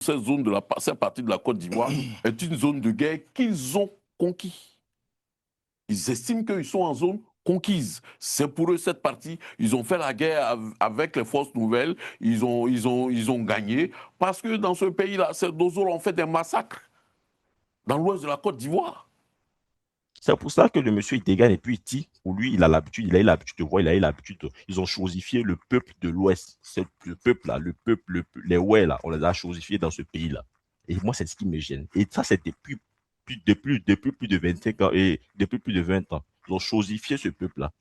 cette zone de cette partie de la Côte d'Ivoire est une zone de guerre qu'ils ont conquis. Ils estiment qu'ils sont en zone conquise. C'est pour eux cette partie. Ils ont fait la guerre avec les forces nouvelles. Ils ont gagné. Parce que dans ce pays-là, ces Dozos ont fait des massacres dans l'ouest de la Côte d'Ivoire. C'est pour ça que le monsieur il dégaine et puis il dit, pour lui, il a l'habitude, il a eu l'habitude de voir, il a eu l'habitude. Ils ont chosifié le peuple de l'Ouest. C'est le peuple là, le peuple, les ouais là, on les a chosifiés dans ce pays-là. Et moi, c'est ce qui me gêne. Et ça, c'est depuis plus de 25 ans et depuis plus de 20 ans. Ils ont chosifié ce peuple-là.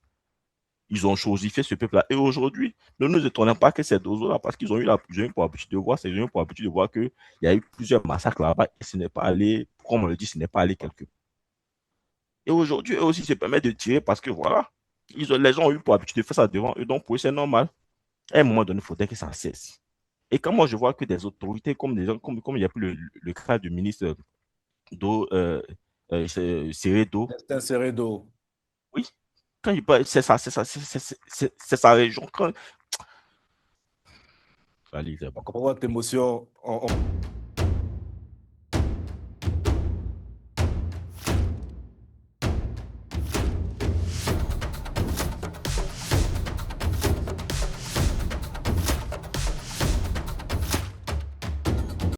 Ils ont chosifié ce peuple-là. Et aujourd'hui, ne nous étonnons pas que ces dozos-là, parce qu'ils ont eu pour habitude de voir, c'est pour habitude de voir qu'il y a eu plusieurs massacres là-bas et ce n'est pas allé, comme on le dit, ce n'est pas allé quelque part. Et aujourd'hui, eux aussi se permettent de tirer parce que voilà, les gens ont eu pour habitude de faire ça devant eux, donc pour eux, c'est normal. À un moment donné, il faudrait que ça cesse. Et quand moi, je vois que des autorités, comme des gens, comme il y a plus le cas du ministre d'eau, Seredo, C'est un serré d'eau. oui, quand il parle, c'est sa région. Quand... Allez, c'est On bon. comprend votre émotion.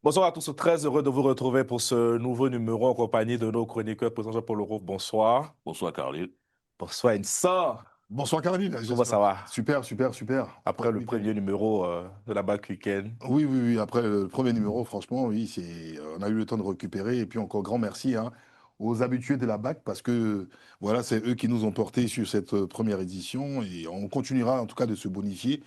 Bonsoir à tous, très heureux de vous retrouver pour ce nouveau numéro en compagnie de nos chroniqueurs. Président Jean-Paul Leroux, bonsoir. Bonsoir, Carlyle. Bonsoir, Insa. Bonsoir Caroline, Comment ça va? super, super, super. Après le premier numéro de la Bac Week-end. Oui, oui, oui, après le premier numéro, franchement, oui, on a eu le temps de récupérer. Et puis encore grand merci hein, aux habitués de la BAC parce que voilà, c'est eux qui nous ont portés sur cette première édition et on continuera en tout cas de se bonifier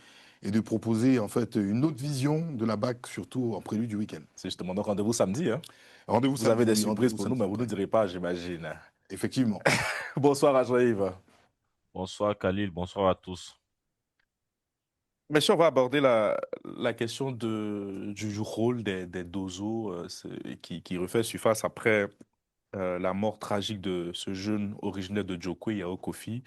et de proposer en fait une autre vision de la BAC, surtout en prélude du week-end. C'est justement donc rendez-vous samedi. Hein? Rendez-vous Vous avez samedi, des oui, surprises rendez-vous pour nous, mais samedi. vous ne nous direz pas, j'imagine. Effectivement. Bonsoir à Joël. Bonsoir, Khalil, bonsoir à tous. Monsieur, on va aborder la question du rôle des dozos qui refait surface après la mort tragique de ce jeune originaire de Djokwe, Yao Kofi.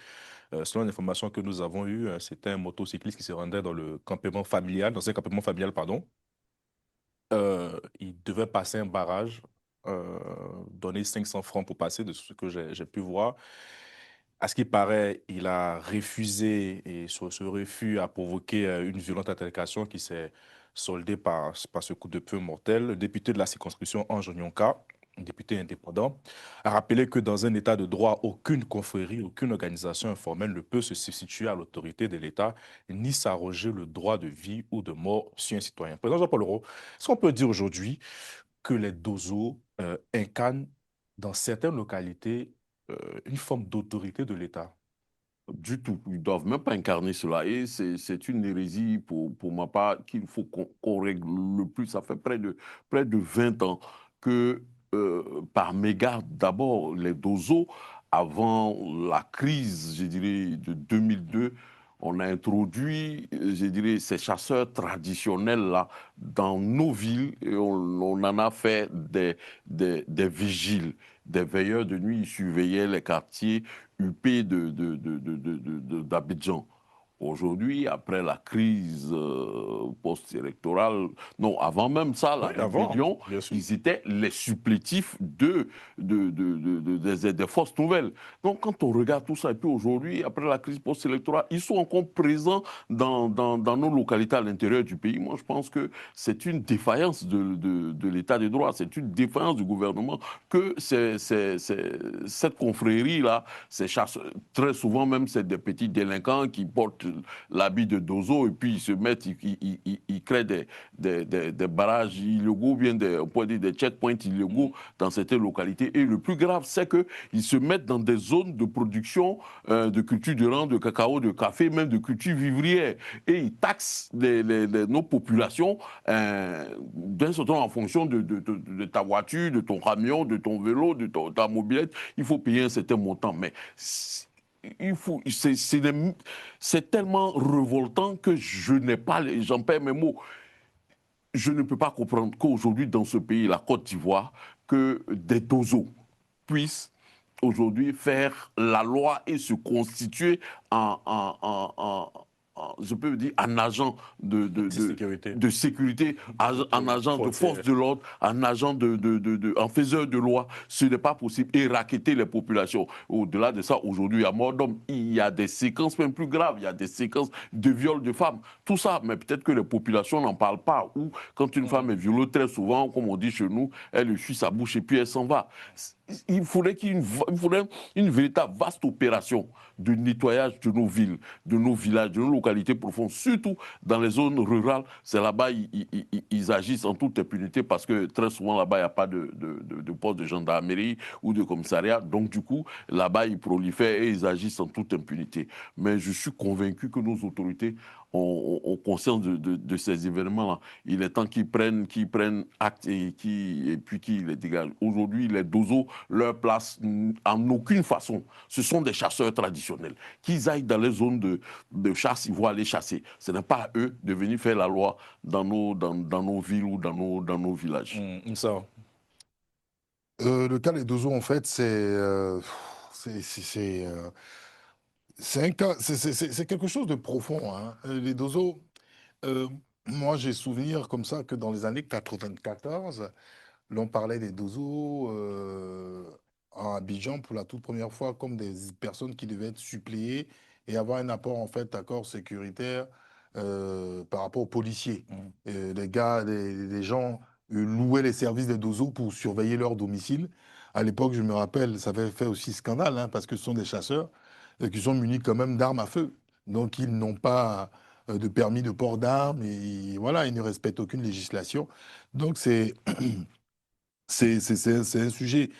Selon l'information que nous avons eue, c'était un motocycliste qui se rendait dans le campement familial, dans un campement familial, pardon. Il devait passer un barrage, donner 500 francs pour passer, de ce que j'ai pu voir. À ce qui paraît, il a refusé et ce refus a provoqué une violente altercation qui s'est soldée par ce coup de feu mortel. Le député de la circonscription, Ange Onyonka, un député indépendant, a rappelé que dans un état de droit, aucune confrérie, aucune organisation informelle ne peut se substituer à l'autorité de l'État ni s'arroger le droit de vie ou de mort sur un citoyen. Président Jean-Paul Leroux, est-ce qu'on peut dire aujourd'hui que les dozos incarnent dans certaines localités une forme d'autorité de l'État? Du tout. Ils ne doivent même pas incarner cela. Et c'est une hérésie pour ma part qu'il faut qu'on règle le plus. Ça fait près de 20 ans que, par mégarde, d'abord, les dozos, avant la crise, je dirais, de 2002, on a introduit, je dirais, ces chasseurs traditionnels-là dans nos villes et on en a fait des vigiles, des veilleurs de nuit. Ils surveillaient les quartiers huppé d'Abidjan. Aujourd'hui, après la crise post-électorale, non, avant même ça, la Oui, avant, rébellion, bien sûr. ils étaient les supplétifs des forces nouvelles. Donc, quand on regarde tout ça, et puis aujourd'hui, après la crise post-électorale, ils sont encore présents dans nos localités à l'intérieur du pays. Moi, je pense que c'est une défaillance de l'état de droit, c'est une défaillance du gouvernement que cette confrérie-là, ces chasseurs, très souvent même, c'est des petits délinquants qui portent l'habit de dozo et puis ils se mettent, ils créent des barrages illégaux, bien on pourrait dire des checkpoints illégaux dans certaines localités. Et le plus grave, c'est qu'ils se mettent dans des zones de production de culture de rang, de cacao, de café, même de culture vivrière. Et ils taxent nos populations d'un certain nombre en fonction de ta voiture, de ton camion, de ton vélo, de ta mobilette. Il faut payer un certain montant. Mais c'est tellement révoltant que je n'ai pas, j'en perds mes mots. Je ne peux pas comprendre qu'aujourd'hui, dans ce pays, la Côte d'Ivoire, que des dozos puissent aujourd'hui faire la loi et se constituer en je peux dire, en agent sécurité. de sécurité, en agent de force de l'ordre, en agent en faiseur de loi. Ce n'est pas possible. Et racketter les populations. Au-delà de ça, aujourd'hui, il y a mort d'homme. Il y a des séquences même plus graves. Il y a des séquences de viol de femmes. Tout ça, mais peut-être que les populations n'en parlent pas. Ou quand une femme est violée, très souvent, comme on dit chez nous, elle essuie sa bouche et puis elle s'en va. Il faudrait une véritable vaste opération de nettoyage de nos villes, de nos villages, de nos localités profondes, surtout dans les zones rurales. C'est là-bas ils agissent en toute impunité parce que très souvent là-bas il n'y a pas de poste de gendarmerie ou de commissariat. Donc du coup là-bas ils prolifèrent et ils agissent en toute impunité. Mais je suis convaincu que nos autorités ont conscience de ces événements-là. Il est temps qu'ils prennent acte et puis qu'ils les dégagent. Aujourd'hui, les dozos, leur place en aucune façon. Ce sont des chasseurs traditionnels. Qu'ils aillent dans les zones de chasse, ils vont aller chasser. Ce n'est pas à eux de venir faire la loi dans nos villes ou dans nos villages. Ça. Le cas des dozos, en fait, c'est quelque chose de profond, hein. Les dozos, moi j'ai souvenir comme ça que dans les années 94, l'on parlait des dozos à Abidjan pour la toute première fois comme des personnes qui devaient être suppléées et avoir un apport en fait accord sécuritaire par rapport aux policiers. Les gens louaient les services des dozos pour surveiller leur domicile. À l'époque, je me rappelle, ça avait fait aussi scandale, hein, parce que ce sont des chasseurs qui sont munis quand même d'armes à feu. Donc ils n'ont pas de permis de port d'armes et voilà, ils ne respectent aucune législation. Donc c'est un sujet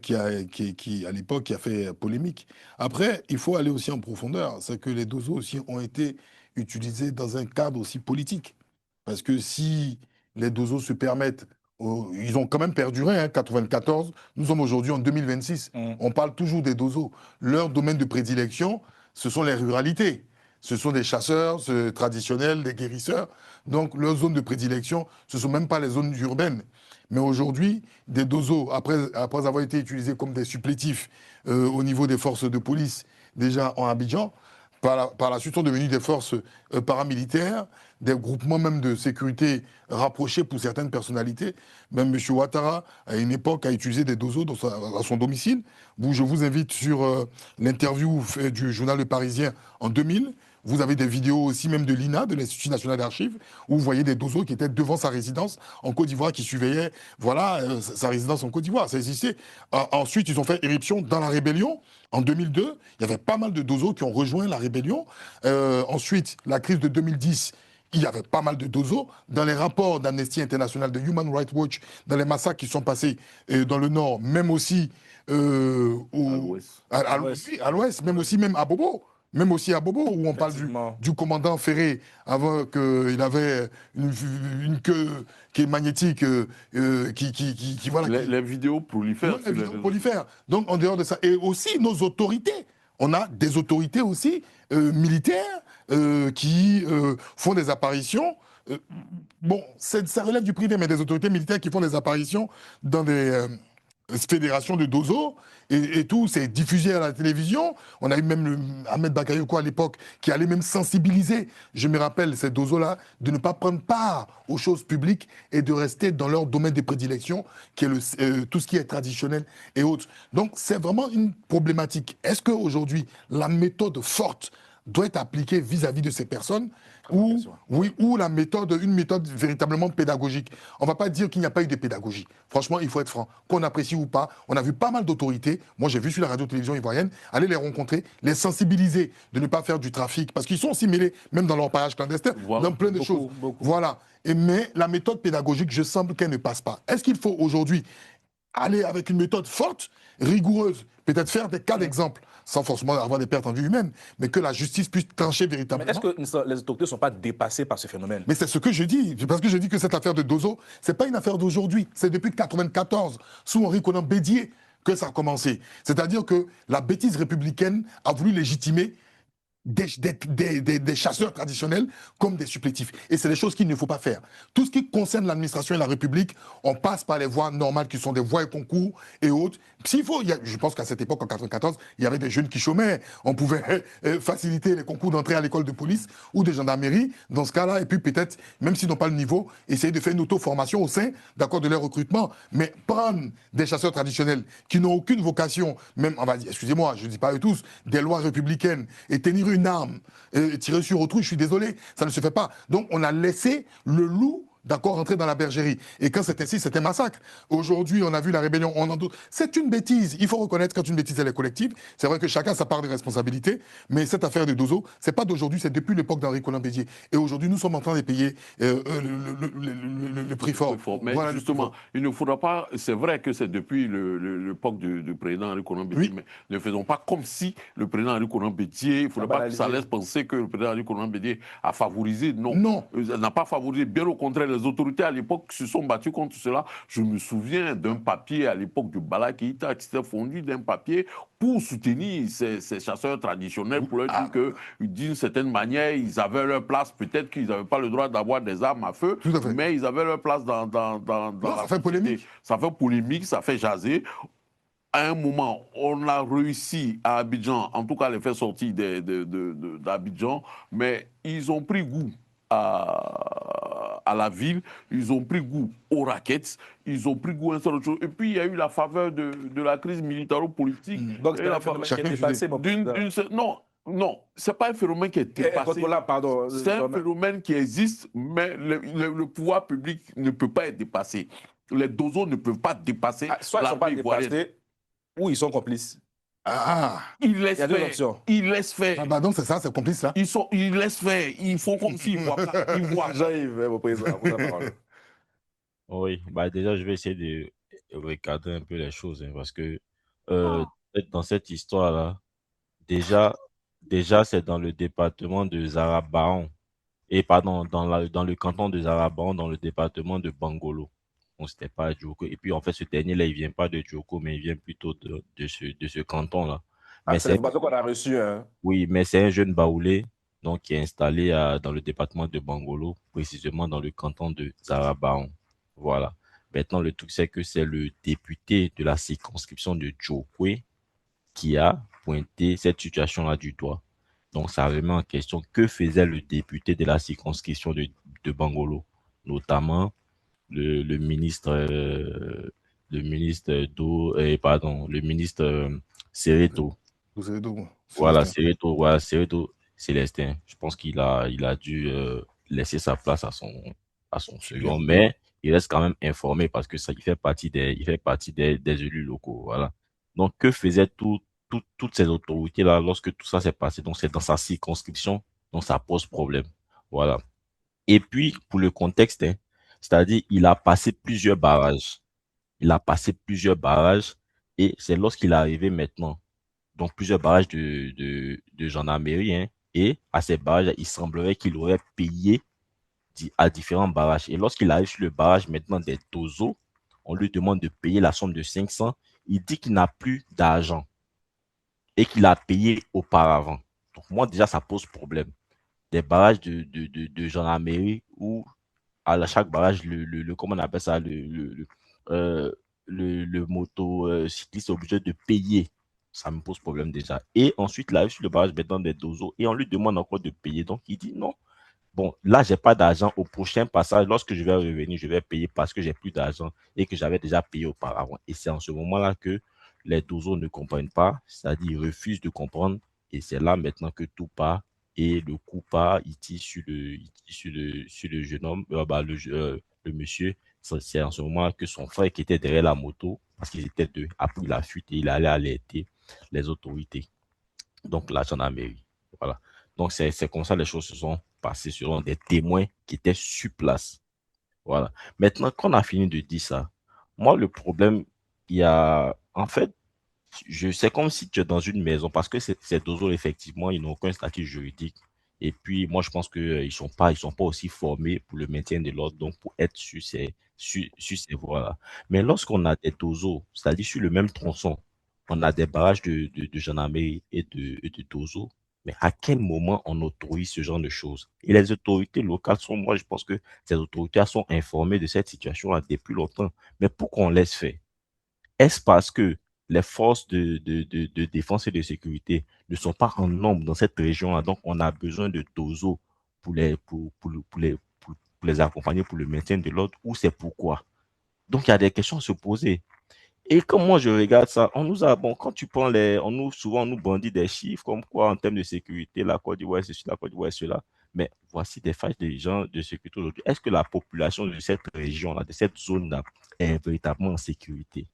qui, à l'époque, qui a fait polémique. Après, il faut aller aussi en profondeur. C'est que les dozos aussi ont été utilisés dans un cadre aussi politique. Parce que si les dozos se permettent, ils ont quand même perduré, hein, 94. Nous sommes aujourd'hui en 2026. On parle toujours des dozos. Leur domaine de prédilection, ce sont les ruralités. Ce sont des chasseurs traditionnels, des guérisseurs. Donc, leur zone de prédilection, ce ne sont même pas les zones urbaines. Mais aujourd'hui, des dozos, après avoir été utilisés comme des supplétifs au niveau des forces de police, déjà en Abidjan, par la suite sont devenus des forces paramilitaires, des groupements même de sécurité rapprochés pour certaines personnalités. Même M. Ouattara, à une époque, a utilisé des dozos à son domicile. Je vous invite sur l'interview du journal Le Parisien en 2000. Vous avez des vidéos aussi même de l'INA, de l'Institut national d'archives, où vous voyez des dozos qui étaient devant sa résidence en Côte d'Ivoire, qui surveillaient sa résidence en Côte d'Ivoire. Ça existait. Ensuite, ils ont fait éruption dans la rébellion. En 2002, il y avait pas mal de dozos qui ont rejoint la rébellion. Ensuite, la crise de 2010, il y avait pas mal de dozos. Dans les rapports d'Amnesty International, de Human Rights Watch, dans les massacres qui sont passés dans le Nord, même aussi à l'Ouest, même aussi même à Bobo. Même aussi à Bobo, où on parle du commandant Ferré, avant qu'il avait une queue qui est magnétique, voilà. Les vidéos prolifèrent. Les vidéos prolifèrent. Donc, en dehors de ça, et aussi nos autorités. On a des autorités aussi militaires qui font des apparitions. Bon, ça relève du privé, mais des autorités militaires qui font des apparitions dans des fédération de dozos et tout, c'est diffusé à la télévision. On a eu même Ahmed Bakayoko à l'époque qui allait même sensibiliser, je me rappelle, ces dozos-là, de ne pas prendre part aux choses publiques et de rester dans leur domaine de prédilection, qui est tout ce qui est traditionnel et autres. Donc, c'est vraiment une problématique. Est-ce qu'aujourd'hui, la méthode forte doit être appliquée vis-à-vis de ces personnes ou une méthode véritablement pédagogique. On ne va pas dire qu'il n'y a pas eu de pédagogie. Franchement, il faut être franc. Qu'on apprécie ou pas, on a vu pas mal d'autorités. Moi, j'ai vu sur la radio-télévision ivoirienne, aller les rencontrer, les sensibiliser de ne pas faire du trafic, parce qu'ils sont aussi mêlés, même dans leur paillage clandestin, dans plein de choses. Voilà. Mais la méthode pédagogique, je semble qu'elle ne passe pas. Est-ce qu'il faut aujourd'hui aller avec une méthode forte, rigoureuse, peut-être faire des cas d'exemple, sans forcément avoir des pertes en vie humaine, mais que la justice puisse trancher véritablement. Mais est-ce que les autorités ne sont pas dépassées par ce phénomène? Mais c'est ce que je dis. Parce que je dis que cette affaire de Dozo, ce n'est pas une affaire d'aujourd'hui. C'est depuis 1994, sous Henri Conan Bédier, que ça a commencé. C'est-à-dire que la bêtise républicaine a voulu légitimer des chasseurs traditionnels comme des supplétifs. Et c'est des choses qu'il ne faut pas faire. Tout ce qui concerne l'administration et la République, on passe par les voies normales qui sont des voies et concours et autres. S'il faut, je pense qu'à cette époque, en 94, il y avait des jeunes qui chômaient. On pouvait faciliter les concours d'entrée à l'école de police ou de gendarmerie dans ce cas-là. Et puis peut-être, même s'ils n'ont pas le niveau, essayer de faire une auto-formation au sein d'accord de leur recrutement. Mais prendre des chasseurs traditionnels qui n'ont aucune vocation, même, on va dire, excusez-moi, je ne dis pas eux tous, des lois républicaines et tenir une arme et tirer sur autrui, je suis désolé, ça ne se fait pas. Donc on a laissé le loup d'accord rentrer dans la bergerie. Et quand c'était ainsi, c'était un massacre. Aujourd'hui, on a vu la rébellion, on en doute. C'est une bêtise. Il faut reconnaître quand une bêtise, elle est collective. C'est vrai que chacun a sa part de responsabilité, mais cette affaire de Dozo, c'est pas d'aujourd'hui, c'est depuis l'époque d'Henri Conan Bédier. Et aujourd'hui, nous sommes en train de payer le prix fort. Mais voilà, justement, il ne faudra pas. C'est vrai que c'est depuis l'époque du président Henri Conan Bédier, oui. mais ne faisons pas comme si le président Henri Conan Bédier, il ne faudrait pas que ça laisse penser que le président Henri Conan Bédier a favorisé. Non. Non. N'a pas favorisé. Bien au contraire, les autorités à l'époque se sont battues contre cela. Je me souviens d'un papier à l'époque de Bala Keïta qui s'était fondu d'un papier pour soutenir ces chasseurs traditionnels, pour leur dire que, d'une certaine manière, ils avaient leur place. Peut-être qu'ils n'avaient pas le droit d'avoir des armes à feu, mais ils avaient leur place dans non, ça fait polémique. Ça fait polémique, ça fait jaser. À un moment, on a réussi à Abidjan, en tout cas les faire sortir d'Abidjan, mais ils ont pris goût à la ville, ils ont pris goût aux raquettes, ils ont pris goût à un certain chose. Et puis il y a eu la faveur de la crise militaro-politique. Donc c'est un phénomène qui est dépassé. Non, ce n'est pas un phénomène qui est dépassé. C'est un phénomène qui existe, mais le pouvoir public ne peut pas être dépassé. Les dozos ne peuvent pas dépasser. Soit ils ne sont pas dépassés, ou ils sont complices. Ils laissent faire. Ils laissent faire. Ah bah donc c'est ça, c'est complice là. Ils laissent faire. Ils font comme s'ils voient pas. Ils voient. Jean-Yves, mon président, vous avez la parole. Oui, bah déjà, je vais essayer de recadrer un peu les choses, hein, parce que dans cette histoire-là, déjà c'est dans le département de Zarabaon, et pardon, dans le canton de Zarabaon, dans le département de Bangolo. Bon, c'était pas Djoko. Et puis, en fait, ce dernier-là, il vient pas de Djoko, mais il vient plutôt de ce canton-là. Mais c'est l'information qu'on a reçue. Hein. Oui, mais c'est un jeune Baoulé, donc, qui est installé dans le département de Bangolo, précisément dans le canton de Zarabaon. Voilà. Maintenant, le truc, c'est que c'est le député de la circonscription de Djokwe qui a pointé cette situation-là du doigt. Donc, ça remet en question que faisait le député de la circonscription de Bangolo, notamment le ministre, le ministre Sereto. Voilà, Sereto Célestin. Je pense qu'il a dû laisser sa place à son second, mais il reste quand même informé parce que ça, il fait partie des élus locaux. Voilà. Donc, que faisaient toutes ces autorités-là lorsque tout ça s'est passé? Donc, c'est dans sa circonscription, donc ça pose problème. Voilà. Et puis, pour le contexte, hein, c'est-à-dire, il a passé plusieurs barrages. Et c'est lorsqu'il est arrivé maintenant, donc plusieurs barrages de gendarmerie, hein, et à ces barrages, il semblerait qu'il aurait payé à différents barrages. Et lorsqu'il arrive sur le barrage maintenant des Tozo, on lui demande de payer la somme de 500. Il dit qu'il n'a plus d'argent et qu'il a payé auparavant. Donc moi, déjà, ça pose problème. Des barrages de gendarmerie où à chaque barrage, comment on appelle ça, le moto cycliste est obligé de payer. Ça me pose problème déjà. Et ensuite, il arrive sur le barrage maintenant des Dozo et on lui demande encore de payer. Donc, il dit non. Bon, là, j'ai pas d'argent. Au prochain passage, lorsque je vais revenir, je vais payer parce que j'ai plus d'argent et que j'avais déjà payé auparavant. Et c'est en ce moment-là que les Dozo ne comprennent pas, c'est-à-dire ils refusent de comprendre. Et c'est là maintenant que tout part et le coup part, il tire sur le jeune homme, le monsieur. C'est en ce moment que son frère qui était derrière la moto, parce qu'ils étaient deux, a pris la fuite et il allait alerter les autorités. Donc la gendarmerie. Voilà. Donc c'est comme ça les choses se sont passées selon des témoins qui étaient sur place. Voilà. Maintenant qu'on a fini de dire ça, moi le problème, il y a en fait, c'est comme si tu es dans une maison parce que ces Dozo effectivement, ils n'ont aucun statut juridique. Et puis moi je pense que ils sont pas aussi formés pour le maintien de l'ordre, donc pour être sur ces voies-là. Mais lorsqu'on a des Dozo, c'est-à-dire sur le même tronçon, on a des barrages de gendarmerie et de Dozo. Mais à quel moment on autorise ce genre de choses? Et les autorités locales sont, moi, je pense que ces autorités sont informées de cette situation-là depuis longtemps. Mais pourquoi on laisse faire? Est-ce parce que les forces de défense et de sécurité ne sont pas en nombre dans cette région-là? Donc, on a besoin de Tozo pour les accompagner pour le maintien de l'ordre, ou c'est pourquoi? Donc, il y a des questions à se poser. Et comme moi je regarde ça, on nous a, bon, quand tu prends souvent on nous bandit des chiffres comme quoi en termes de sécurité, la Côte d'Ivoire, c'est ceci, la Côte d'Ivoire, c'est cela. Mais voici des failles des gens de sécurité aujourd'hui. Est-ce que la population de cette région-là, de cette zone-là, est véritablement en sécurité?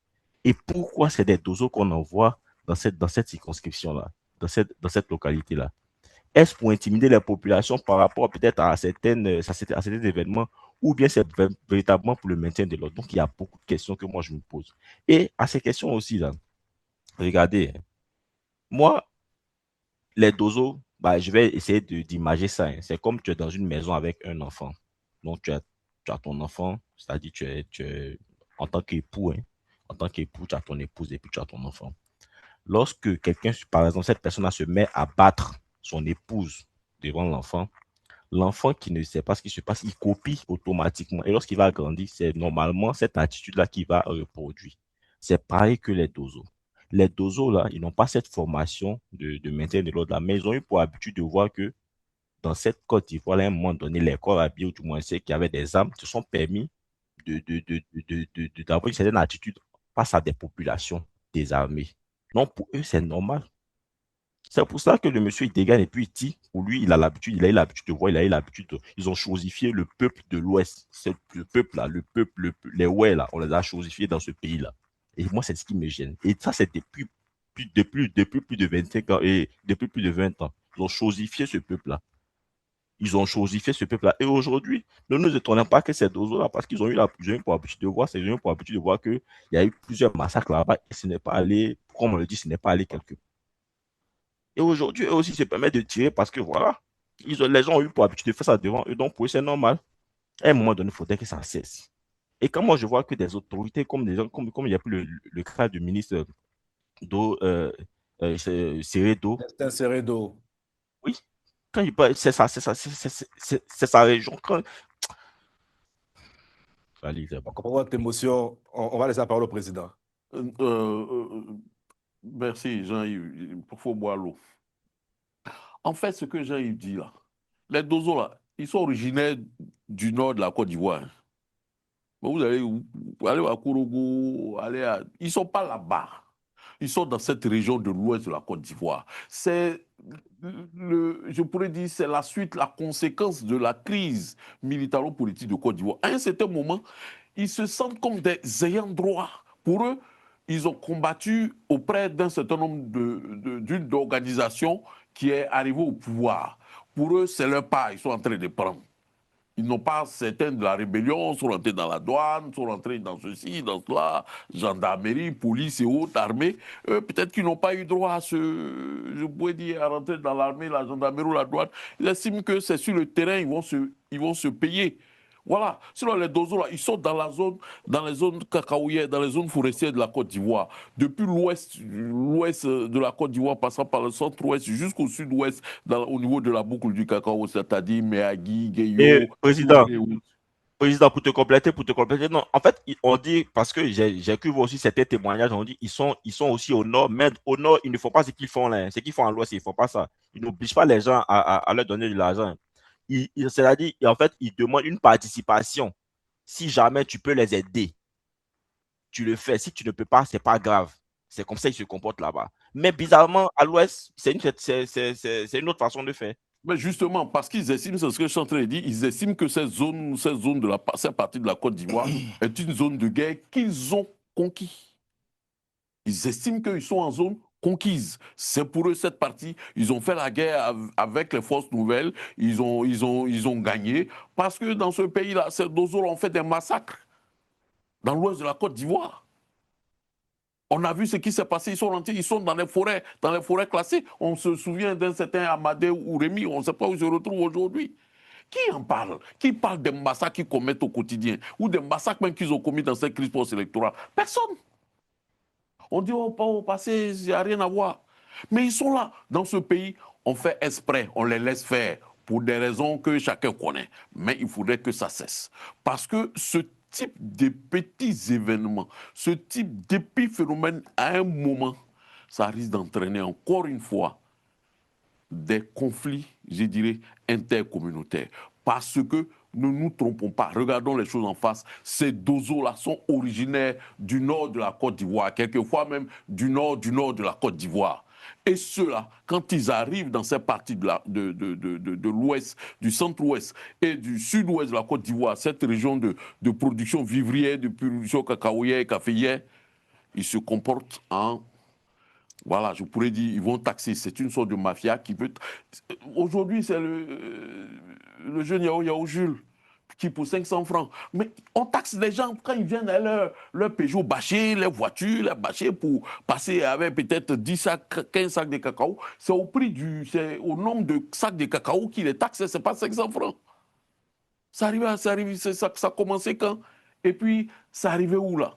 Et pourquoi c'est des dozos qu'on envoie dans cette circonscription-là, dans cette localité-là? Est-ce pour intimider les populations par rapport peut-être à certains événements, ou bien c'est véritablement pour le maintien de l'ordre? Donc, il y a beaucoup de questions que moi je me pose. Et à ces questions aussi, là, regardez, moi, les dozos, bah, je vais essayer d'imager ça, hein. C'est comme tu es dans une maison avec un enfant. Donc, tu as ton enfant, c'est-à-dire en tant qu'époux, hein, en tant qu'époux, tu as ton épouse et puis tu as ton enfant. Lorsque quelqu'un, par exemple, cette personne-là se met à battre son épouse devant l'enfant, l'enfant qui ne sait pas ce qui se passe, il copie automatiquement. Et lorsqu'il va grandir, c'est normalement cette attitude-là qu'il va reproduire. C'est pareil que les dozos. Les dozos, là, ils n'ont pas cette formation de maintien de l'ordre là, mais ils ont eu pour habitude de voir que dans cette Côte d'Ivoire, à un moment donné, les corps habillés, ou du moins ceux qui avaient des armes, se sont permis d'avoir une certaine attitude face à des populations désarmées. Non, pour eux, c'est normal. C'est pour ça que le monsieur, il dégaine et puis il tire. Pour lui, il a l'habitude, il a eu l'habitude de voir, il a eu l'habitude. Ils ont chosifié le peuple de l'Ouest. Le peuple-là, les ouais, là, on les a chosifiés dans ce pays-là. Et moi, c'est ce qui me gêne. Et ça, c'est depuis plus de 25 ans et depuis plus de 20 ans. Ils ont chosifié ce peuple-là. Ils ont chosifié ce peuple-là. Et aujourd'hui, ne nous étonnons pas que ces deux-là, parce qu'ils ont eu pour habitude de voir, ils ont eu pour habitude de voir qu'il y a eu plusieurs massacres là-bas et ce n'est pas allé, comme on le dit, ce n'est pas allé quelque part. Et aujourd'hui, eux aussi se permettent de tirer parce que voilà, les gens ont eu pour habitude de faire ça devant eux, donc pour eux, c'est normal. À un moment donné, il faudrait que ça cesse. Et quand moi, je vois que des autorités, comme des gens, comme il y a plus le cas du ministre d'eau, Seredo, C'est un serré d'eau. oui, quand il parle, c'est ça, c'est sa région. Allez, c'est On bon. comprend votre émotion. On va laisser la parole au président. Euh, euh, euh, merci, Jean-Yves. Il faut boire l'eau. En fait, ce que Jean-Yves dit là, les Dozos là, ils sont originaires du nord de la Côte d'Ivoire. Vous allez à Kourougou, ils ne sont pas là-bas. Ils sont dans cette région de l'ouest de la Côte d'Ivoire. Je pourrais dire, c'est la suite, la conséquence de la crise militaro-politique de Côte d'Ivoire. À un certain moment, ils se sentent comme des ayants droit. Pour eux, ils ont combattu auprès d'un certain nombre d'une organisation qui est arrivée au pouvoir. Pour eux, c'est leur part, ils sont en train de prendre. Ils n'ont pas certains de la rébellion, sont rentrés dans la douane, sont rentrés dans ceci, dans cela, gendarmerie, police et autres, armée. Peut-être qu'ils n'ont pas eu droit à je pourrais dire, à rentrer dans l'armée, la gendarmerie ou la douane. Ils estiment que c'est sur le terrain, ils vont se payer. Voilà. Sinon, les dozos, là, ils sont dans les zones cacaoyères, dans les zones forestières de la Côte d'Ivoire. Depuis l'ouest de la Côte d'Ivoire, passant par le centre-ouest jusqu'au sud-ouest, au niveau de la boucle du cacao, c'est-à-dire Méagui, Et Guéyo, président, président, pour te compléter, non, en fait, on dit, parce que j'ai cru voir aussi certains témoignages, on dit ils sont aussi au nord, mais au nord, il ne faut pas ce qu'ils font là, hein. Ce qu'ils font à l'ouest, ils ne font pas ça. Ils n'obligent pas les gens à leur donner de l'argent. C'est-à-dire, en fait, ils demandent une participation. Si jamais tu peux les aider, tu le fais. Si tu ne peux pas, c'est pas grave. C'est comme ça qu'ils se comportent là-bas. Mais bizarrement, à l'ouest, c'est une autre façon de faire. mais justement, parce qu'ils estiment, c'est ce que je suis en train de dire, ils estiment que cette partie de la Côte d'Ivoire est une zone de guerre qu'ils ont conquis. Ils estiment qu'ils sont en zone conquise. C'est pour eux cette partie. Ils ont fait la guerre avec les forces nouvelles. Ils ont gagné. Parce que dans ce pays-là, ces dozos ont fait des massacres dans l'ouest de la Côte d'Ivoire. On a vu ce qui s'est passé. Ils sont rentrés, ils sont dans les forêts classées. On se souvient d'un certain Amadé ou Rémi. On ne sait pas où ils se retrouvent aujourd'hui. Qui en parle? Qui parle des massacres qu'ils commettent au quotidien? Ou des massacres même qu'ils ont commis dans cette crise post-électorale? Personne. On dit au passé, il n'y a rien à voir. Mais ils sont là, dans ce pays. on fait exprès, on les laisse faire pour des raisons que chacun connaît. Mais il faudrait que ça cesse. Parce que ce type de petits événements, ce type d'épiphénomène, à un moment, ça risque d'entraîner encore une fois des conflits, je dirais, intercommunautaires. Parce que ne nous trompons pas, regardons les choses en face. Ces dozos-là sont originaires du nord de la Côte d'Ivoire, quelquefois même du nord de la Côte d'Ivoire. Et ceux-là, quand ils arrivent dans ces parties de l'ouest, du centre-ouest et du sud-ouest de la Côte d'Ivoire, cette région de production vivrière, de production cacaoyère et caféière, ils se comportent en... Voilà, je pourrais dire, ils vont taxer. C'est une sorte de mafia qui veut... Aujourd'hui, c'est le jeune Yao Jules qui pour 500 francs. Mais on taxe les gens quand ils viennent à leur Peugeot bâché, les voitures, les bâchées pour passer avec peut-être 10 sacs, 15 sacs de cacao. C'est au prix c'est au nombre de sacs de cacao qui les taxent, c'est pas 500 francs. Ça a commencé quand? Et puis, ça arrivait où là?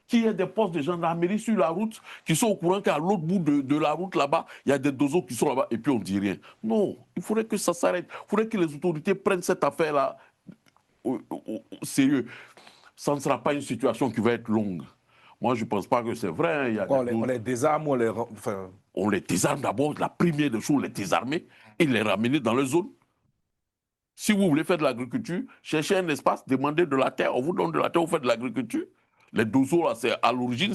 Qu'il y ait des postes de gendarmerie sur la route qui sont au courant qu'à l'autre bout de la route là-bas, il y a des dozos qui sont là-bas et puis on ne dit rien. Non, il faudrait que ça s'arrête. Il faudrait que les autorités prennent cette affaire-là au sérieux. Ça ne sera pas une situation qui va être longue. Moi, je ne pense pas que c'est vrai. Hein. Il y a on les désarme, on les désarme d'abord. La première des choses, les désarmer et les ramener dans les zones. Si vous voulez faire de l'agriculture, cherchez un espace, demandez de la terre, on vous donne de la terre, vous faites de l'agriculture. Les dozos, là, à l'origine,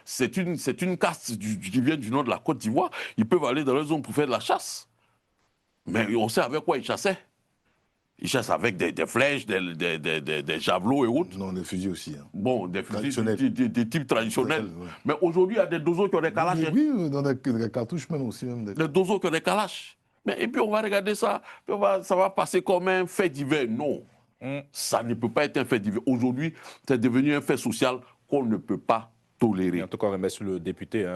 c'est une caste qui vient du nord de la Côte d'Ivoire. Ils peuvent aller dans les zones pour faire de la chasse. Mais on sait avec quoi ils chassaient. Ils chassent avec des flèches, des javelots et autres. Non, des fusils aussi. Hein. Bon, des fusils des types traditionnels. Ouais. Mais aujourd'hui, il y a des dozos qui ont des calaches. Oui, dans des cartouches même aussi. Même des dozos qui ont des calaches. Mais, et puis on va regarder ça, ça va passer comme un fait divers. Non, ça ne peut pas être un fait divers. Aujourd'hui, c'est devenu un fait social qu'on ne peut pas tolérer. Et en tout cas, on remercie le député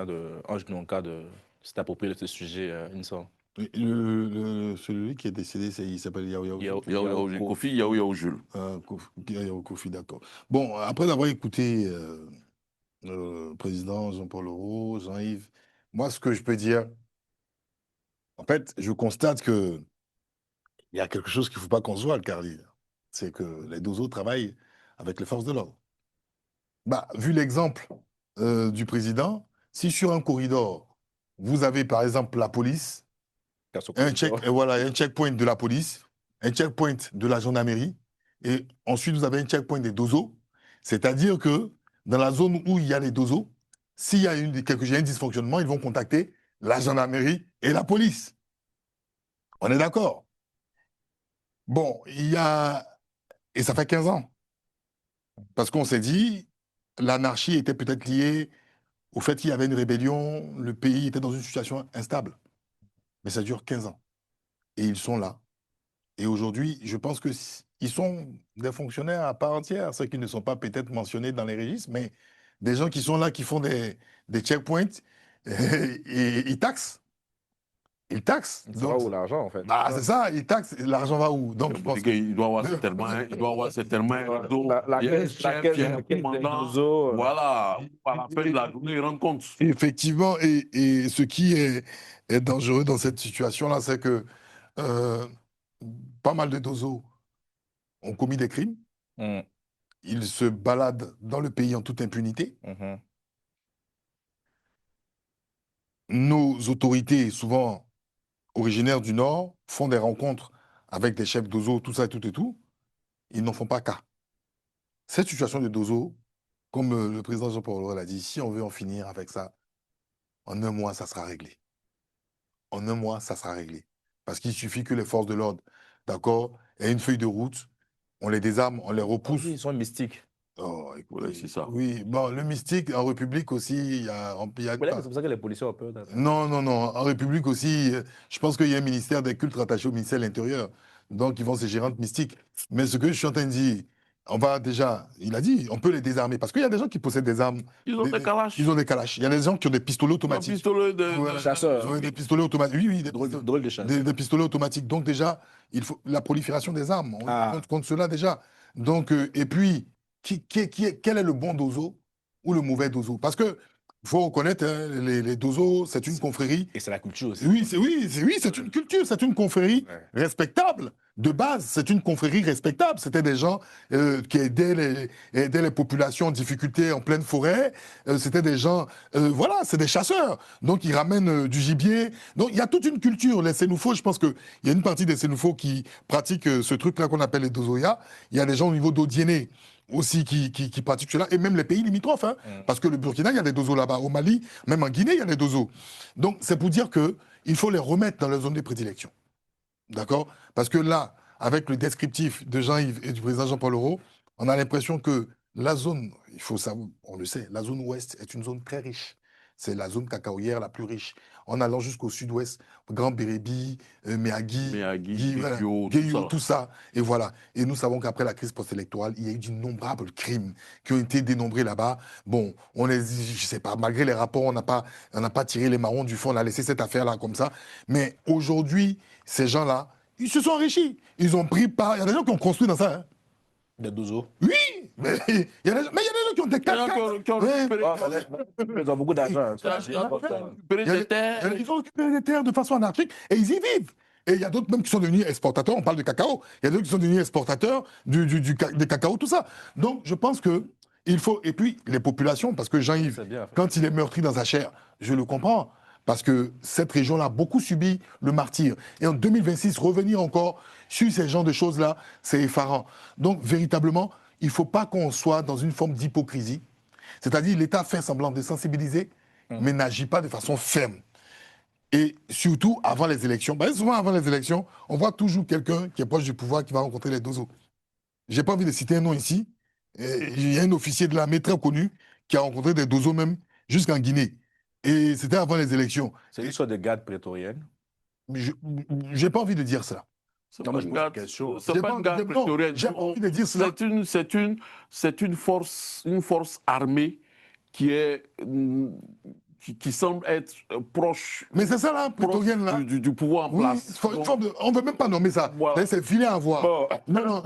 Ange Nonka de s'être approprié de ce sujet, il me semble. Celui qui est décédé, il s'appelle Kofi Yao Jules. Kofi, d'accord. Bon, après avoir écouté le président Jean-Paul Aureau, Jean-Yves, moi, ce que je peux dire, en fait, je constate qu'il y a quelque chose qu'il ne faut pas qu'on se voit, le Carly. C'est que les dozos travaillent avec les forces de l'ordre. Bah, vu l'exemple du président, si sur un corridor, vous avez par exemple la police, un checkpoint de la police, un checkpoint de la gendarmerie, et ensuite vous avez un checkpoint des dozos, c'est-à-dire que dans la zone où il y a les dozos, s'il y a un dysfonctionnement, ils vont contacter la gendarmerie et la police. On est d'accord? Bon, il y a... Et ça fait 15 ans. Parce qu'on s'est dit, l'anarchie était peut-être liée au fait qu'il y avait une rébellion, le pays était dans une situation instable. Mais ça dure 15 ans. Et ils sont là. Et aujourd'hui, je pense qu'ils sont des fonctionnaires à part entière, ceux qui ne sont pas peut-être mentionnés dans les registres, mais des gens qui sont là, qui font des checkpoints, et ils taxent. Ils taxent. Ça va où l'argent, en fait? Ah, c'est ça, ils taxent. L'argent va où? Donc, je pense qu'il doit avoir certainement la caisse des dozos. Voilà, à la fin de la journée, ils rendent compte. Effectivement, et ce qui est dangereux dans cette situation-là, c'est que pas mal de dozos ont commis des crimes. Ils se baladent dans le pays en toute impunité. Nos autorités, souvent originaires du Nord, font des rencontres avec des chefs d'ozo, tout ça et tout et tout. Ils n'en font pas cas. Cette situation de dozo, comme le président Jean-Paul l'a dit, si on veut en finir avec ça, en un mois, ça sera réglé. En un mois, ça sera réglé. Parce qu'il suffit que les forces de l'ordre, d'accord, aient une feuille de route, on les désarme, on les repousse. Ils sont mystiques. Oh, oui, c'est ça. Oui, bon, le mystique, en République aussi, il y a c'est pour ça que les policiers ont peur. Non. En République aussi, je pense qu'il y a un ministère des cultes rattaché au ministère de l'Intérieur. Donc, ils vont se gérer entre mystiques. Mais ce que je suis en train de dire, on va déjà, il a dit, on peut les désarmer. Parce qu'il y a des gens qui possèdent des armes. Ils ont des calaches. Ils ont des calaches. Il y a des gens qui ont des pistolets automatiques. Des pistolets de chasseurs. Des pistolets automatiques. Oui, des pistolets automatiques. Donc, déjà, il faut la prolifération des armes. On compte cela déjà. Donc, et puis, quel est le bon dozo ou le mauvais dozo? Parce que Il faut reconnaître, hein, les Dozo, c'est une confrérie. Et c'est la culture aussi. Oui, c'est une culture, c'est une confrérie respectable. De base, c'est une confrérie respectable. C'était des gens qui aidaient les populations en difficulté en pleine forêt. C'était des gens, voilà, c'est des chasseurs. Donc, ils ramènent du gibier. Donc, il y a toute une culture. Les Sénoufos, je pense qu'il y a une partie des Sénoufos qui pratiquent ce truc-là qu'on appelle les Dozoya. Il y a des gens au niveau d'Odiéné aussi qui pratiquent cela, et même les pays limitrophes, hein, parce que le Burkina, il y a des dozos là-bas, au Mali, même en Guinée, il y a des dozos. Donc, c'est pour dire que il faut les remettre dans leur zone de prédilection. D'accord? Parce que là, avec le descriptif de Jean-Yves et du président Jean-Paul Leroux, on a l'impression que la zone, il faut savoir, on le sait, la zone ouest est une zone très riche. C'est la zone cacaoyère la plus riche. En allant jusqu'au sud-ouest, Grand Bérébi, Méagui, voilà, Guéyo, tout ça. Et voilà. Et nous savons qu'après la crise post-électorale, il y a eu d'innombrables crimes qui ont été dénombrés là-bas. Bon, je sais pas, malgré les rapports, on n'a pas tiré les marrons du fond, on a laissé cette affaire-là comme ça. Mais aujourd'hui, ces gens-là, ils se sont enrichis. Ils ont pris par. Il y a des gens qui ont construit dans ça. Hein. Des dozos. Oui, mais il y a des gens qui ont des 4x4. Ils ont beaucoup d'argent. Ils ont récupéré des terres de façon anarchique et ils y vivent. Et il y a d'autres même qui sont devenus exportateurs. On parle de cacao. Il y a d'autres qui sont devenus exportateurs des cacao, tout ça. Donc, je pense que il faut. Et puis, les populations, parce que Jean-Yves, quand il est meurtri dans sa chair, je le comprends. Parce que cette région-là a beaucoup subi le martyre. Et en 2026, revenir encore sur ces genres de choses-là, c'est effarant. Donc, véritablement, il ne faut pas qu'on soit dans une forme d'hypocrisie. C'est-à-dire, l'État fait semblant de sensibiliser, mais n'agit pas de façon ferme. Et surtout, avant les élections, souvent avant les élections, on voit toujours quelqu'un qui est proche du pouvoir qui va rencontrer les dozos. Je n'ai pas envie de citer un nom ici. Il y a un officier de l'armée très connu qui a rencontré des dozos même jusqu'en Guinée. Et c'était avant les élections. C'est une sorte de garde prétorienne. Je n'ai pas envie de dire ça. C'est pas une garde prétorienne. J'ai pas envie de dire cela. C'est une force armée qui est qui semble être proche. Mais c'est ça là, prétorienne là. Du pouvoir en place. On ne veut même pas nommer ça. Voilà. C'est vilain à voir. Bon. Non,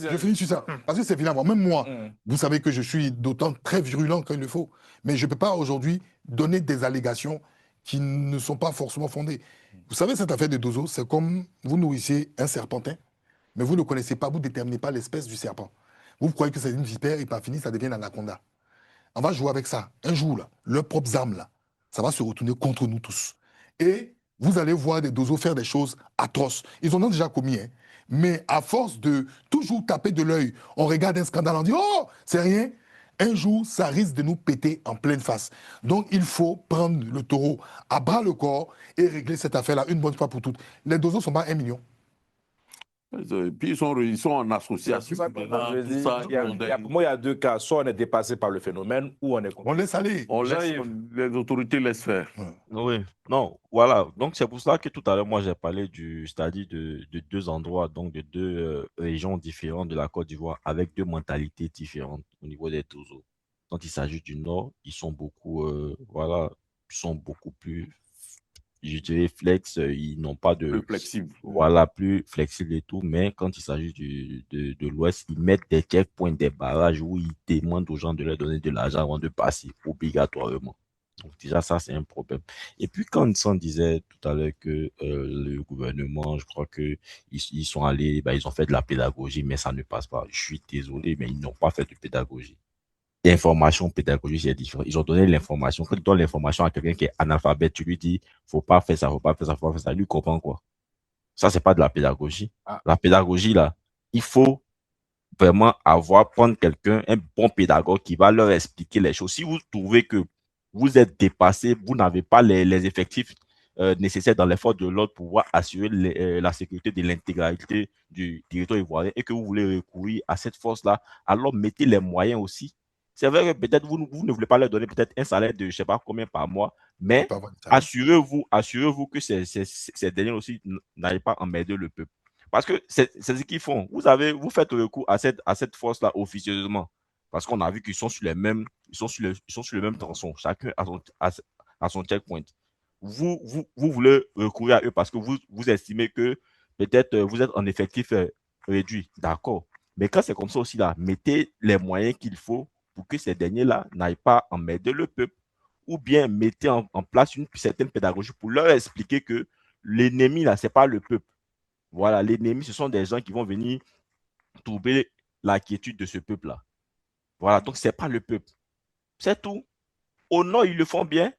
je finis sur ça. Parce que c'est vilain à voir. Même moi, vous savez que je suis d'autant très virulent quand il le faut. Mais je ne peux pas aujourd'hui donner des allégations qui ne sont pas forcément fondées. Vous savez, cette affaire de Dozo, c'est comme vous nourrissez un serpentin, mais vous ne connaissez pas, vous ne déterminez pas l'espèce du serpent. Vous croyez que c'est une vipère et pas fini, ça devient un anaconda. On va jouer avec ça. Un jour, là, leurs propres âmes, là, ça va se retourner contre nous tous. Et vous allez voir des dozos faire des choses atroces. Ils en ont déjà commis, hein. Mais à force de toujours taper de l'œil, on regarde un scandale, on dit « Oh, c'est rien ». Un jour, ça risque de nous péter en pleine face. Donc, il faut prendre le taureau à bras le corps et régler cette affaire-là une bonne fois pour toutes. Les dozos ne sont pas 1 million. Et puis ils sont en association. Pour moi, il y a 2 cas. Soit on est dépassé par le phénomène, ou on est... On laisse aller. Les autorités laissent faire. Oui, non, voilà. Donc, c'est pour ça que tout à l'heure, moi, j'ai parlé c'est-à-dire de 2 endroits, donc de 2 régions différentes de la Côte d'Ivoire, avec 2 mentalités différentes au niveau des Tozo. Quand il s'agit du Nord, ils sont beaucoup, voilà, ils sont beaucoup plus, je dirais, ils n'ont pas de... Plus flexible. Voilà, plus flexible et tout, mais quand il s'agit de l'Ouest, ils mettent des checkpoints, des barrages où ils demandent aux gens de leur donner de l'argent avant de passer obligatoirement. Donc déjà, ça, c'est un problème. Et puis, quand on disait tout à l'heure que le gouvernement, je crois que ils sont allés, ils ont fait de la pédagogie, mais ça ne passe pas. Je suis désolé, mais ils n'ont pas fait de pédagogie. L'information pédagogique, c'est différent. Ils ont donné l'information. Quand tu donnes l'information à quelqu'un qui est analphabète, tu lui dis, faut pas faire ça, faut pas faire ça, faut pas faire ça. Lui comprend quoi? Ça, c'est pas de la pédagogie. La pédagogie, là, il faut vraiment prendre quelqu'un, un bon pédagogue qui va leur expliquer les choses. Si vous trouvez que vous êtes dépassé, vous n'avez pas les effectifs nécessaires dans l'effort de l'ordre pour pouvoir assurer la sécurité de l'intégralité du territoire ivoirien et que vous voulez recourir à cette force-là, alors mettez les moyens aussi. C'est vrai que peut-être vous ne voulez pas leur donner peut-être un salaire de je ne sais pas combien par mois, mais assurez-vous que ces derniers aussi n'aillent pas emmerder le peuple. Parce que c'est ce qu'ils font. Vous faites recours à cette force-là officieusement. Parce qu'on a vu qu'ils sont sur les mêmes, ils sont sur le même tronçon, chacun à son checkpoint. Vous voulez recourir à eux parce que vous estimez que peut-être vous êtes en effectif réduit. D'accord. Mais quand c'est comme ça aussi, là, mettez les moyens qu'il faut pour que ces derniers-là n'aillent pas emmerder le peuple, ou bien mettez en place une certaine pédagogie pour leur expliquer que l'ennemi, là, ce n'est pas le peuple. Voilà, l'ennemi, ce sont des gens qui vont venir troubler la quiétude de ce peuple-là. Voilà, donc ce n'est pas le peuple. C'est tout. Au nord, ils le font bien.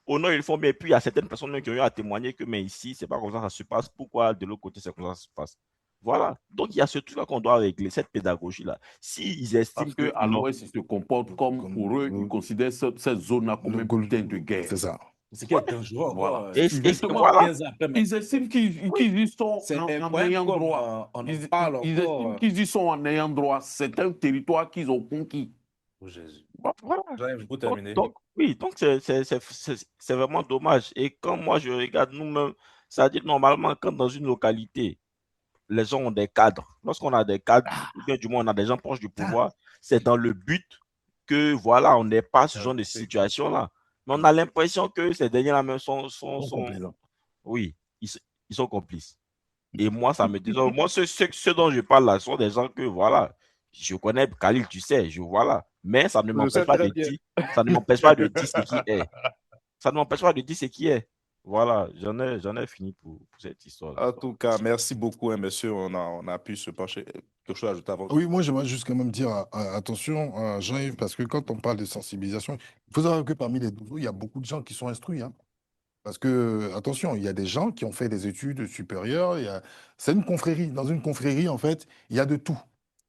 Au nord, ils le font bien. Et puis, il y a certaines personnes qui ont eu à témoigner que, mais ici, c'est pas comme ça que ça se passe. Pourquoi de l'autre côté, c'est comme ça que ça se passe? Voilà. Donc, il y a ce truc-là qu'on doit régler, cette pédagogie-là. S'ils estiment Parce que qu'à non, l'Ouest, ils se comportent comme pour eux, ils considèrent cette zone-là comme un putain de guerre. C'est ça. Ce qui est dangereux Voilà. encore. Et Justement, voilà. 15 ans après, mais Ils estiment qu'ils y sont c'est en incroyable ayant comme droit. on en Ils parle estiment encore. qu'ils y sont en ayant droit. C'est un territoire qu'ils ont conquis. Oh Jésus. Voilà. Jean-Yves, pour terminer. Donc c'est vraiment dommage. Et quand moi, je regarde nous-mêmes, ça dit normalement, quand dans une localité, les gens ont des cadres. Lorsqu'on a des cadres, ou bien du moins on a des gens proches du pouvoir, c'est dans le but que, voilà, on n'ait pas ce genre de situation-là. Mais on a l'impression que ces derniers-là même sont oui, ils sont complices. Et moi, ça me désole. Moi, ceux dont je parle là sont des gens que, voilà, je connais Khalil, tu sais, voilà. Mais ça ne m'empêche pas de dire, ça ne m'empêche pas de dire ce qui est. Ça ne m'empêche pas de dire ce qui est. Voilà, j'en ai fini pour cette histoire. En tout cas, merci beaucoup, hein, monsieur. On a pu se pencher. Quelque chose à ajouter avant? Oui, moi j'aimerais juste quand même dire attention, Jean-Yves, parce que quand on parle de sensibilisation, il faut savoir que parmi les dozos, il y a beaucoup de gens qui sont instruits. Hein. Parce que, attention, il y a des gens qui ont fait des études supérieures. C'est une confrérie. Dans une confrérie, en fait, il y a de tout.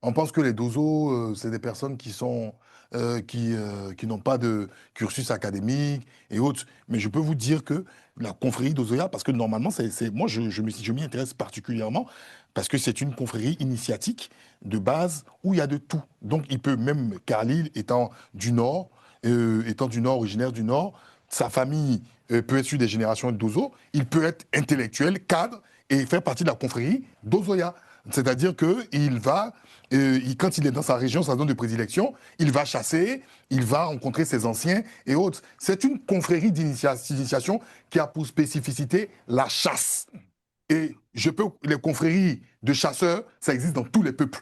On pense que les dozos, c'est des personnes qui n'ont pas de cursus académique et autres. Mais je peux vous dire que la confrérie d'Ozoya, parce que normalement, moi, je m'y intéresse particulièrement parce que c'est une confrérie initiatique de base où il y a de tout. Donc, il peut même, Khalil étant du Nord, originaire du Nord, sa famille peut être sur des générations d'Ozo, il peut être intellectuel, cadre, et faire partie de la confrérie d'Ozoya. C'est-à-dire qu'il va, quand il est dans sa région, sa zone de prédilection, il va chasser, il va rencontrer ses anciens et autres. C'est une confrérie d'initiation qui a pour spécificité la chasse. Et les confréries de chasseurs, ça existe dans tous les peuples.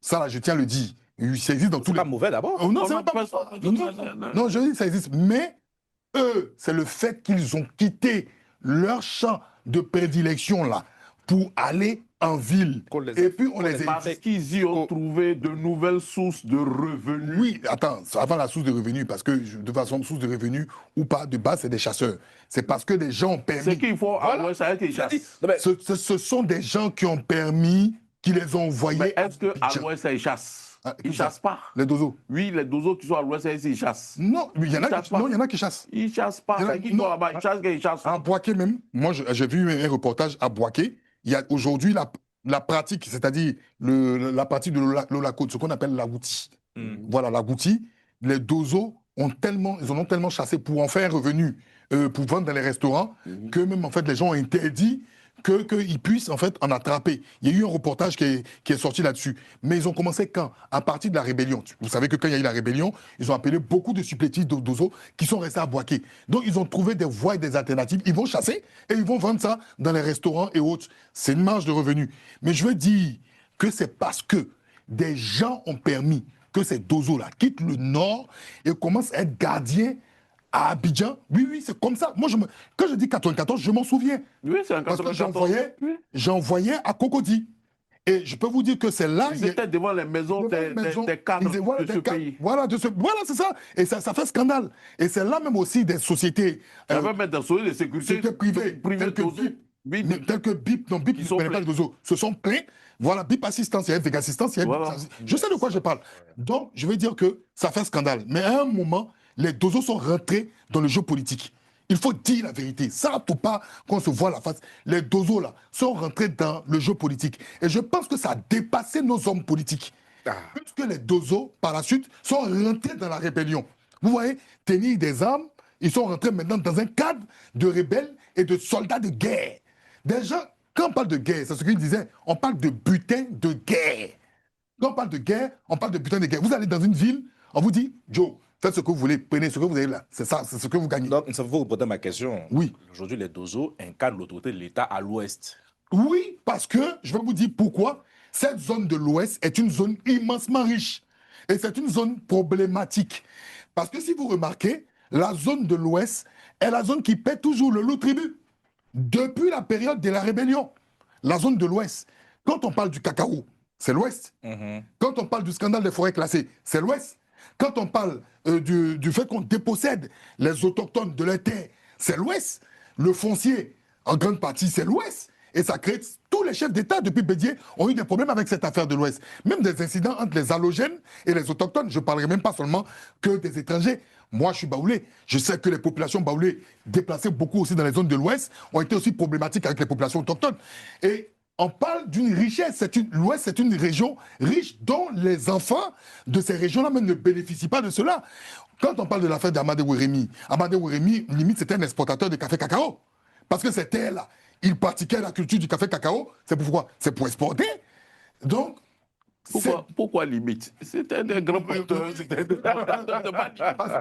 Ça, là, je tiens à le dire. Ça existe dans tous les... C'est pas mauvais d'abord. Oh, non, c'est pas... Non, je dis ça existe. Mais eux, c'est le fait qu'ils ont quitté leur champ de prédilection là pour aller en ville. Et puis on les a... Parce qu'ils y ont trouvé de nouvelles sources de revenus. Oui, attends, avant la source de revenus, parce que de façon source de revenus ou pas, de base, c'est des chasseurs. C'est parce que des gens ont permis... C'est qu'il faut... Voilà. Ouais, ça qu'ils chassent. Ce sont des gens qui ont permis, qui les ont envoyés... Mais est-ce qu'à l'ouest, ils chassent? Ils ne chassent pas. Les dozos? Oui, les dozos qui sont à l'ouest, ils chassent. Non, il y en a qui chassent. Ils ne chassent pas. Ils sont là-bas, ils chassent. À Boaké même, moi j'ai vu un reportage à Boaké. Il y a aujourd'hui la pratique, c'est-à-dire la partie de l'Olakot, ce qu'on appelle l'agouti. Voilà, l'agouti. Les dozos ils en ont tellement chassé pour en faire un revenu, pour vendre dans les restaurants, que même en fait les gens ont interdit qu'ils puissent en fait en attraper. Il y a eu un reportage qui est sorti là-dessus. Mais ils ont commencé quand? À partir de la rébellion. Vous savez que quand il y a eu la rébellion, ils ont appelé beaucoup de supplétifs d'Ozo qui sont restés à Boaké. Donc ils ont trouvé des voies et des alternatives. Ils vont chasser et ils vont vendre ça dans les restaurants et autres. C'est une marge de revenus. Mais je veux dire que c'est parce que des gens ont permis que ces dozos-là quittent le Nord et commencent à être gardiens à Abidjan. Oui, c'est comme ça. Moi, quand je dis 94, je m'en souviens. Oui, c'est un 94. Parce que j'envoyais à Cocody. Et je peux vous dire que c'est là... Ils étaient devant les maisons des cadres de ce pays. Voilà, c'est ça. Et ça fait scandale. Et c'est là même aussi des sociétés... Ça va mettre des sociétés de sécurité privées, telles que BIP. Non, BIP, je ne connais pas les dozos. Se sont plaints. Voilà, BIP assistance, il y a FVG assistance, je sais de quoi je parle. Donc, je veux dire que ça fait scandale. Mais à un moment, les dozos sont rentrés dans le jeu politique. Il faut dire la vérité. Ça, faut pas qu'on se voit la face. Les dozos, là, sont rentrés dans le jeu politique. Et je pense que ça a dépassé nos hommes politiques. Puisque les dozos, par la suite, sont rentrés dans la rébellion. Vous voyez, tenir des armes, ils sont rentrés maintenant dans un cadre de rebelles et de soldats de guerre. Déjà, quand on parle de guerre, c'est ce qu'il disait, on parle de butin de guerre. Quand on parle de guerre, on parle de butin de guerre. Vous allez dans une ville, on vous dit, Joe, faites ce que vous voulez, prenez ce que vous avez là. C'est ça, c'est ce que vous gagnez. Donc, ça vous répondre à ma question. Oui. Aujourd'hui, les dozos incarnent l'autorité de l'État à l'ouest. Oui, parce que, je vais vous dire pourquoi, cette zone de l'ouest est une zone immensement riche. Et c'est une zone problématique. Parce que si vous remarquez, la zone de l'Ouest est la zone qui paie toujours le loup tribut. Depuis la période de la rébellion, la zone de l'Ouest. Quand on parle du cacao, c'est l'Ouest. Quand on parle du scandale des forêts classées, c'est l'Ouest. Quand on parle du fait qu'on dépossède les autochtones de leurs terres, c'est l'Ouest. Le foncier, en grande partie, c'est l'Ouest. Et ça crée... Tous les chefs d'État, depuis Bédier, ont eu des problèmes avec cette affaire de l'Ouest. Même des incidents entre les allogènes et les autochtones. Je ne parlerai même pas seulement que des étrangers. Moi, je suis baoulé. Je sais que les populations baoulées, déplacées beaucoup aussi dans les zones de l'Ouest, ont été aussi problématiques avec les populations autochtones. Et on parle d'une richesse. L'Ouest, c'est une région riche dont les enfants de ces régions-là même ne bénéficient pas de cela. Quand on parle de l'affaire d'Amadé Ouérémy, limite, c'était un exportateur de café cacao. Parce que c'était là. Il pratiquait la culture du café cacao. C'est pourquoi? C'est pour exporter. Donc, pourquoi limite? C'était des grands porteurs.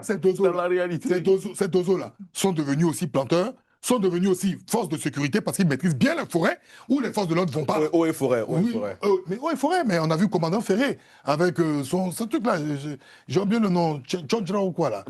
Ces deux eaux-là sont devenus aussi planteurs, sont devenus aussi forces de sécurité parce qu'ils maîtrisent bien la forêt où les forces de l'ordre vont pas. Eau et forêt. Mais eau et forêt, mais on a vu le commandant Ferré avec ce truc-là. J'ai oublié le nom, Tchondra ou quoi là.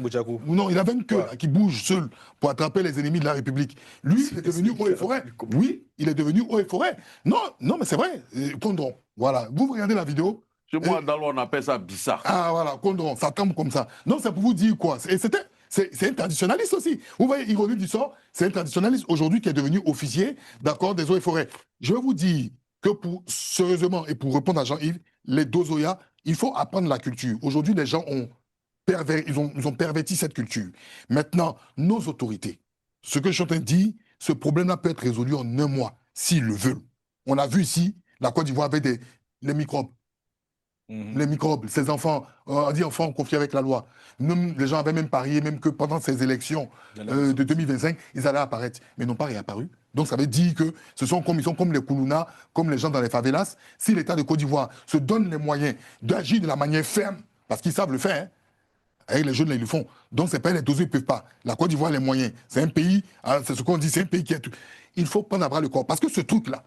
Non, il avait une queue là, qui bouge seul pour attraper les ennemis de la République. Lui, il est devenu eau et forêt. Oui, il est devenu eau et forêt. Non, mais c'est vrai. Condron. Voilà. Vous regardez la vidéo. Chez moi, dans l'eau, on appelle ça bissard. Ah voilà, Condron, ça tombe comme ça. Non, c'est pour vous dire quoi. Et c'est un traditionnaliste aussi. Vous voyez, ironie du sort, c'est un traditionnaliste aujourd'hui qui est devenu officier, d'accord, des eaux et forêts. Je vais vous dire que sérieusement, et pour répondre à Jean-Yves, les Dozoya, il faut apprendre la culture. Aujourd'hui, les gens ils ont perverti cette culture. Maintenant, nos autorités, ce que je suis en train de dire, ce problème-là peut être résolu en un mois, s'ils le veulent. On a vu ici, la Côte d'Ivoire avec les microbes. Les microbes, ces enfants, on dit enfants confiés avec la loi. Les gens avaient même parié, même que pendant ces élections de 2025, ils allaient apparaître, mais ils n'ont pas réapparu. Donc ça veut dire que ils sont comme les Koulouna, comme les gens dans les favelas. Si l'État de Côte d'Ivoire se donne les moyens d'agir de la manière ferme, parce qu'ils savent le faire, avec les jeunes, là, ils le font. Donc c'est pas les dosés, ils ne peuvent pas. La Côte d'Ivoire a les moyens. C'est un pays, c'est ce qu'on dit, c'est un pays qui est... Il faut prendre à bras le corps. Parce que ce truc-là,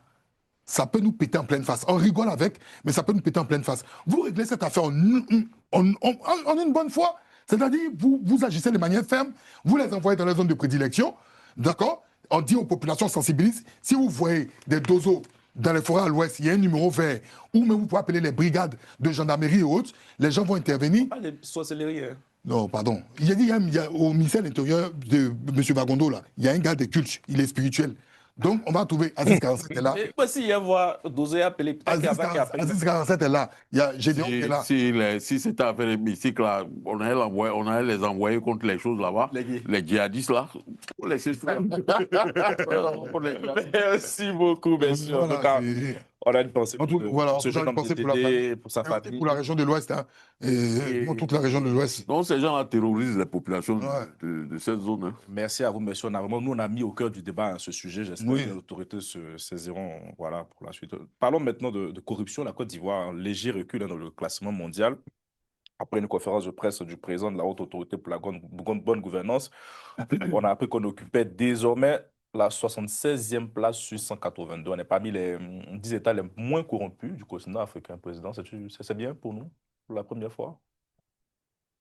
ça peut nous péter en pleine face. On rigole avec, mais ça peut nous péter en pleine face. Vous réglez cette affaire en une bonne fois. C'est-à-dire, vous agissez de manière ferme, vous les envoyez dans les zones de prédilection, d'accord? On dit aux populations sensibilisées, si vous voyez des dozos dans les forêts à l'ouest, il y a un numéro vert, ou même vous pouvez appeler les brigades de gendarmerie et autres, les gens vont intervenir. Pas les sorcelleries, hein. Non, pardon. Il y a au ministère de l'Intérieur de M. Vagondo, là, il y a un gars de culte, il est spirituel. Donc, on va trouver Aziz 47 est là. Et si il y a voir Dosé appelé, Aziz 47 est là. Il y a Gédéon qui est là. Si c'était affaire hémicycle, là, on allait les envoyer contre les choses là-bas. Les djihadistes là. Pour laisser faire. Merci beaucoup, monsieur. En tout cas, on a une pensée pour ce jeune homme pour sa famille. Pour la région de l'Ouest. Hein. Et toute la région de l'Ouest. Donc, ces gens-là terrorisent les populations de cette zone. Hein. Merci à vous, monsieur. Nous, on a mis au cœur du débat ce sujet. J'espère que les autorités se saisiront pour la suite. Parlons maintenant de corruption. La Côte d'Ivoire, un léger recul dans le classement mondial. Après une conférence de presse du président de la Haute Autorité pour la bonne gouvernance, on a appris qu'on occupait désormais la 76e place sur 182. On est parmi les 10 États les moins corrompus du continent africain, président. C'est bien pour nous, pour la première fois?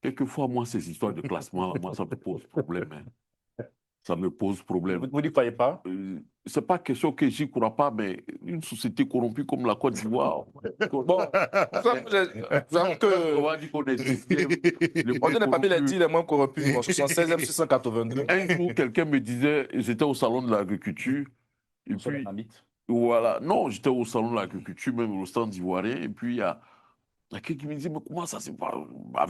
Quelquefois, moi, ces histoires de classement, moi, ça me pose problème. Hein. Ça me pose problème. Vous n'y croyez pas? C'est pas question que j'y crois pas, mais une société corrompue comme la Côte d'Ivoire. Bon, on va dire qu'on est on n'est pas les 10 les moins corrompus, 76e sur 182. Un jour, quelqu'un me disait, j'étais au salon de l'agriculture, et puis, voilà, non, j'étais au salon de l'agriculture, même au stand ivoirien, et puis il y a quelqu'un qui me disait, mais comment ça se passe?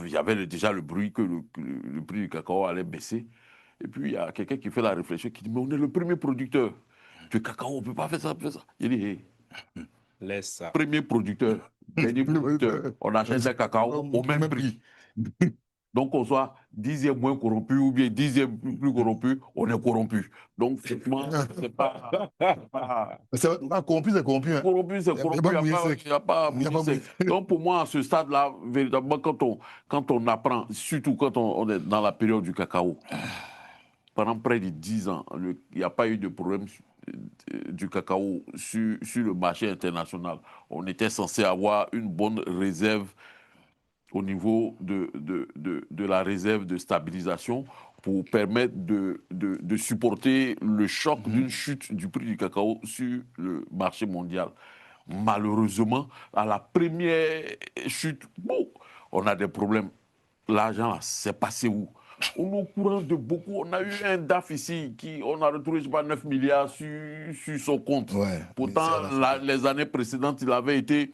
Il y avait déjà le bruit que le prix du cacao allait baisser. Et puis, il y a quelqu'un qui fait la réflexion, qui dit, mais on est le premier producteur de cacao, on ne peut pas faire ça, Il dit, hey, laisse ça. Premier producteur, dernier producteur, on achète le cacao au même prix. Donc, qu'on soit 10e moins corrompu ou bien 10e plus corrompu, on est corrompu. Donc, franchement, c'est pas... corrompu, c'est corrompu. Hein. Corrompu, c'est corrompu. Il n'y a pas... Donc, pour moi, à ce stade-là, véritablement, quand on apprend, surtout quand on est dans la période du cacao, pendant près de 10 ans, il n'y a pas eu de problème du cacao sur le marché international. On était censé avoir une bonne réserve au niveau de la réserve de stabilisation pour permettre de supporter le choc d'une chute du prix du cacao sur le marché mondial. Malheureusement, à la première chute, bon, on a des problèmes. L'argent, là, c'est passé où? On est au courant de beaucoup. On a eu un DAF ici qui, on a retrouvé, je sais pas, 9 milliards sur son compte. Ouais, Pourtant, les années précédentes, il avait été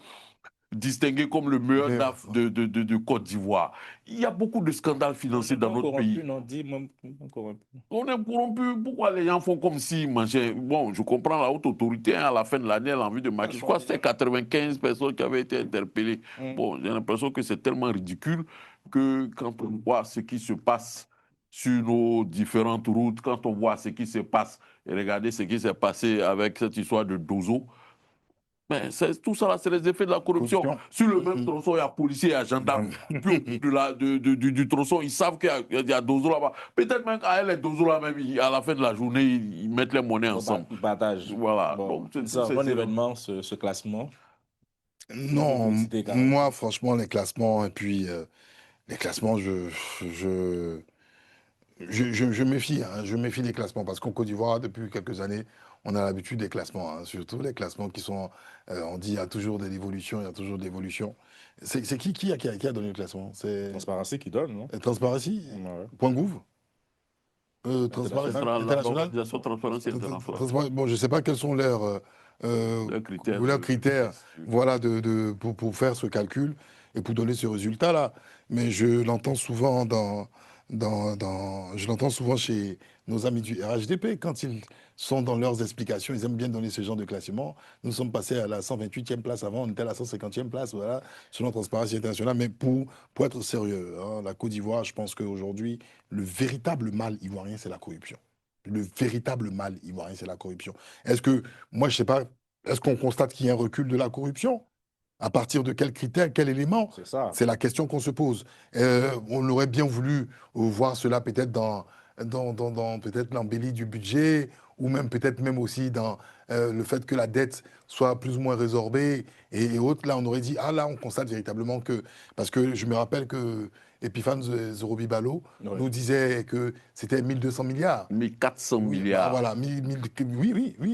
distingué comme le meilleur DAF de Côte d'Ivoire. Il y a beaucoup de scandales financiers dans notre pays. Non, dis-moi corrompu. On est corrompu. Pourquoi les gens font comme s'ils mangeaient? Bon, je comprends la haute autorité. Hein, à la fin de l'année, elle a envie de marquer. Je crois que c'était 95 personnes qui avaient été interpellées. Bon, j'ai l'impression que c'est tellement ridicule que quand on voit ce qui se passe sur nos différentes routes, quand on voit ce qui se passe, et regardez ce qui s'est passé avec cette histoire de Dozo. Mais tout ça, c'est les effets de la corruption. Sur le même tronçon, il y a policiers et gendarmes. Puis au bout du tronçon, ils savent qu'il y a Dozo là-bas. Peut-être même qu'à les Dozo là, même, à la fin de la journée, ils mettent les monnaies ensemble. Battage. Voilà. Bon, c'est un bon événement, ce classement. Non, moi, franchement, les classements, et puis les classements, je méfie, hein, je méfie des classements parce qu'en Côte d'Ivoire, depuis quelques années, on a l'habitude des classements, hein, surtout les classements qui sont, on dit, il y a toujours de l'évolution, il y a toujours de l'évolution. C'est qui a donné le classement? C'est Transparency qui donne, non? Transparency, Point Gouv, Transparency internationale. Bon, je ne sais pas quels sont leurs critères voilà, pour faire ce calcul et pour donner ce résultat-là. Mais je l'entends souvent je l'entends souvent chez nos amis du RHDP, quand ils sont dans leurs explications, ils aiment bien donner ce genre de classement. Nous sommes passés à la 128e place avant, on était à la 150e place, voilà, selon Transparency International. Mais pour être sérieux, hein, la Côte d'Ivoire, je pense qu'aujourd'hui, le véritable mal ivoirien, c'est la corruption. Le véritable mal ivoirien, c'est la corruption. Est-ce que, moi, je sais pas, est-ce qu'on constate qu'il y a un recul de la corruption? À partir de quels critères, quel élément? C'est ça. C'est la question qu'on se pose. On aurait bien voulu voir cela peut-être dans peut-être l'embellie du budget, ou même peut-être même aussi dans le fait que la dette soit plus ou moins résorbée et autres. Là, on aurait dit, ah là, on constate véritablement que... Parce que je me rappelle que Epiphane Zerobibalo nous disait que c'était 1200 milliards. 1400 Oui, milliards. Voilà, oui,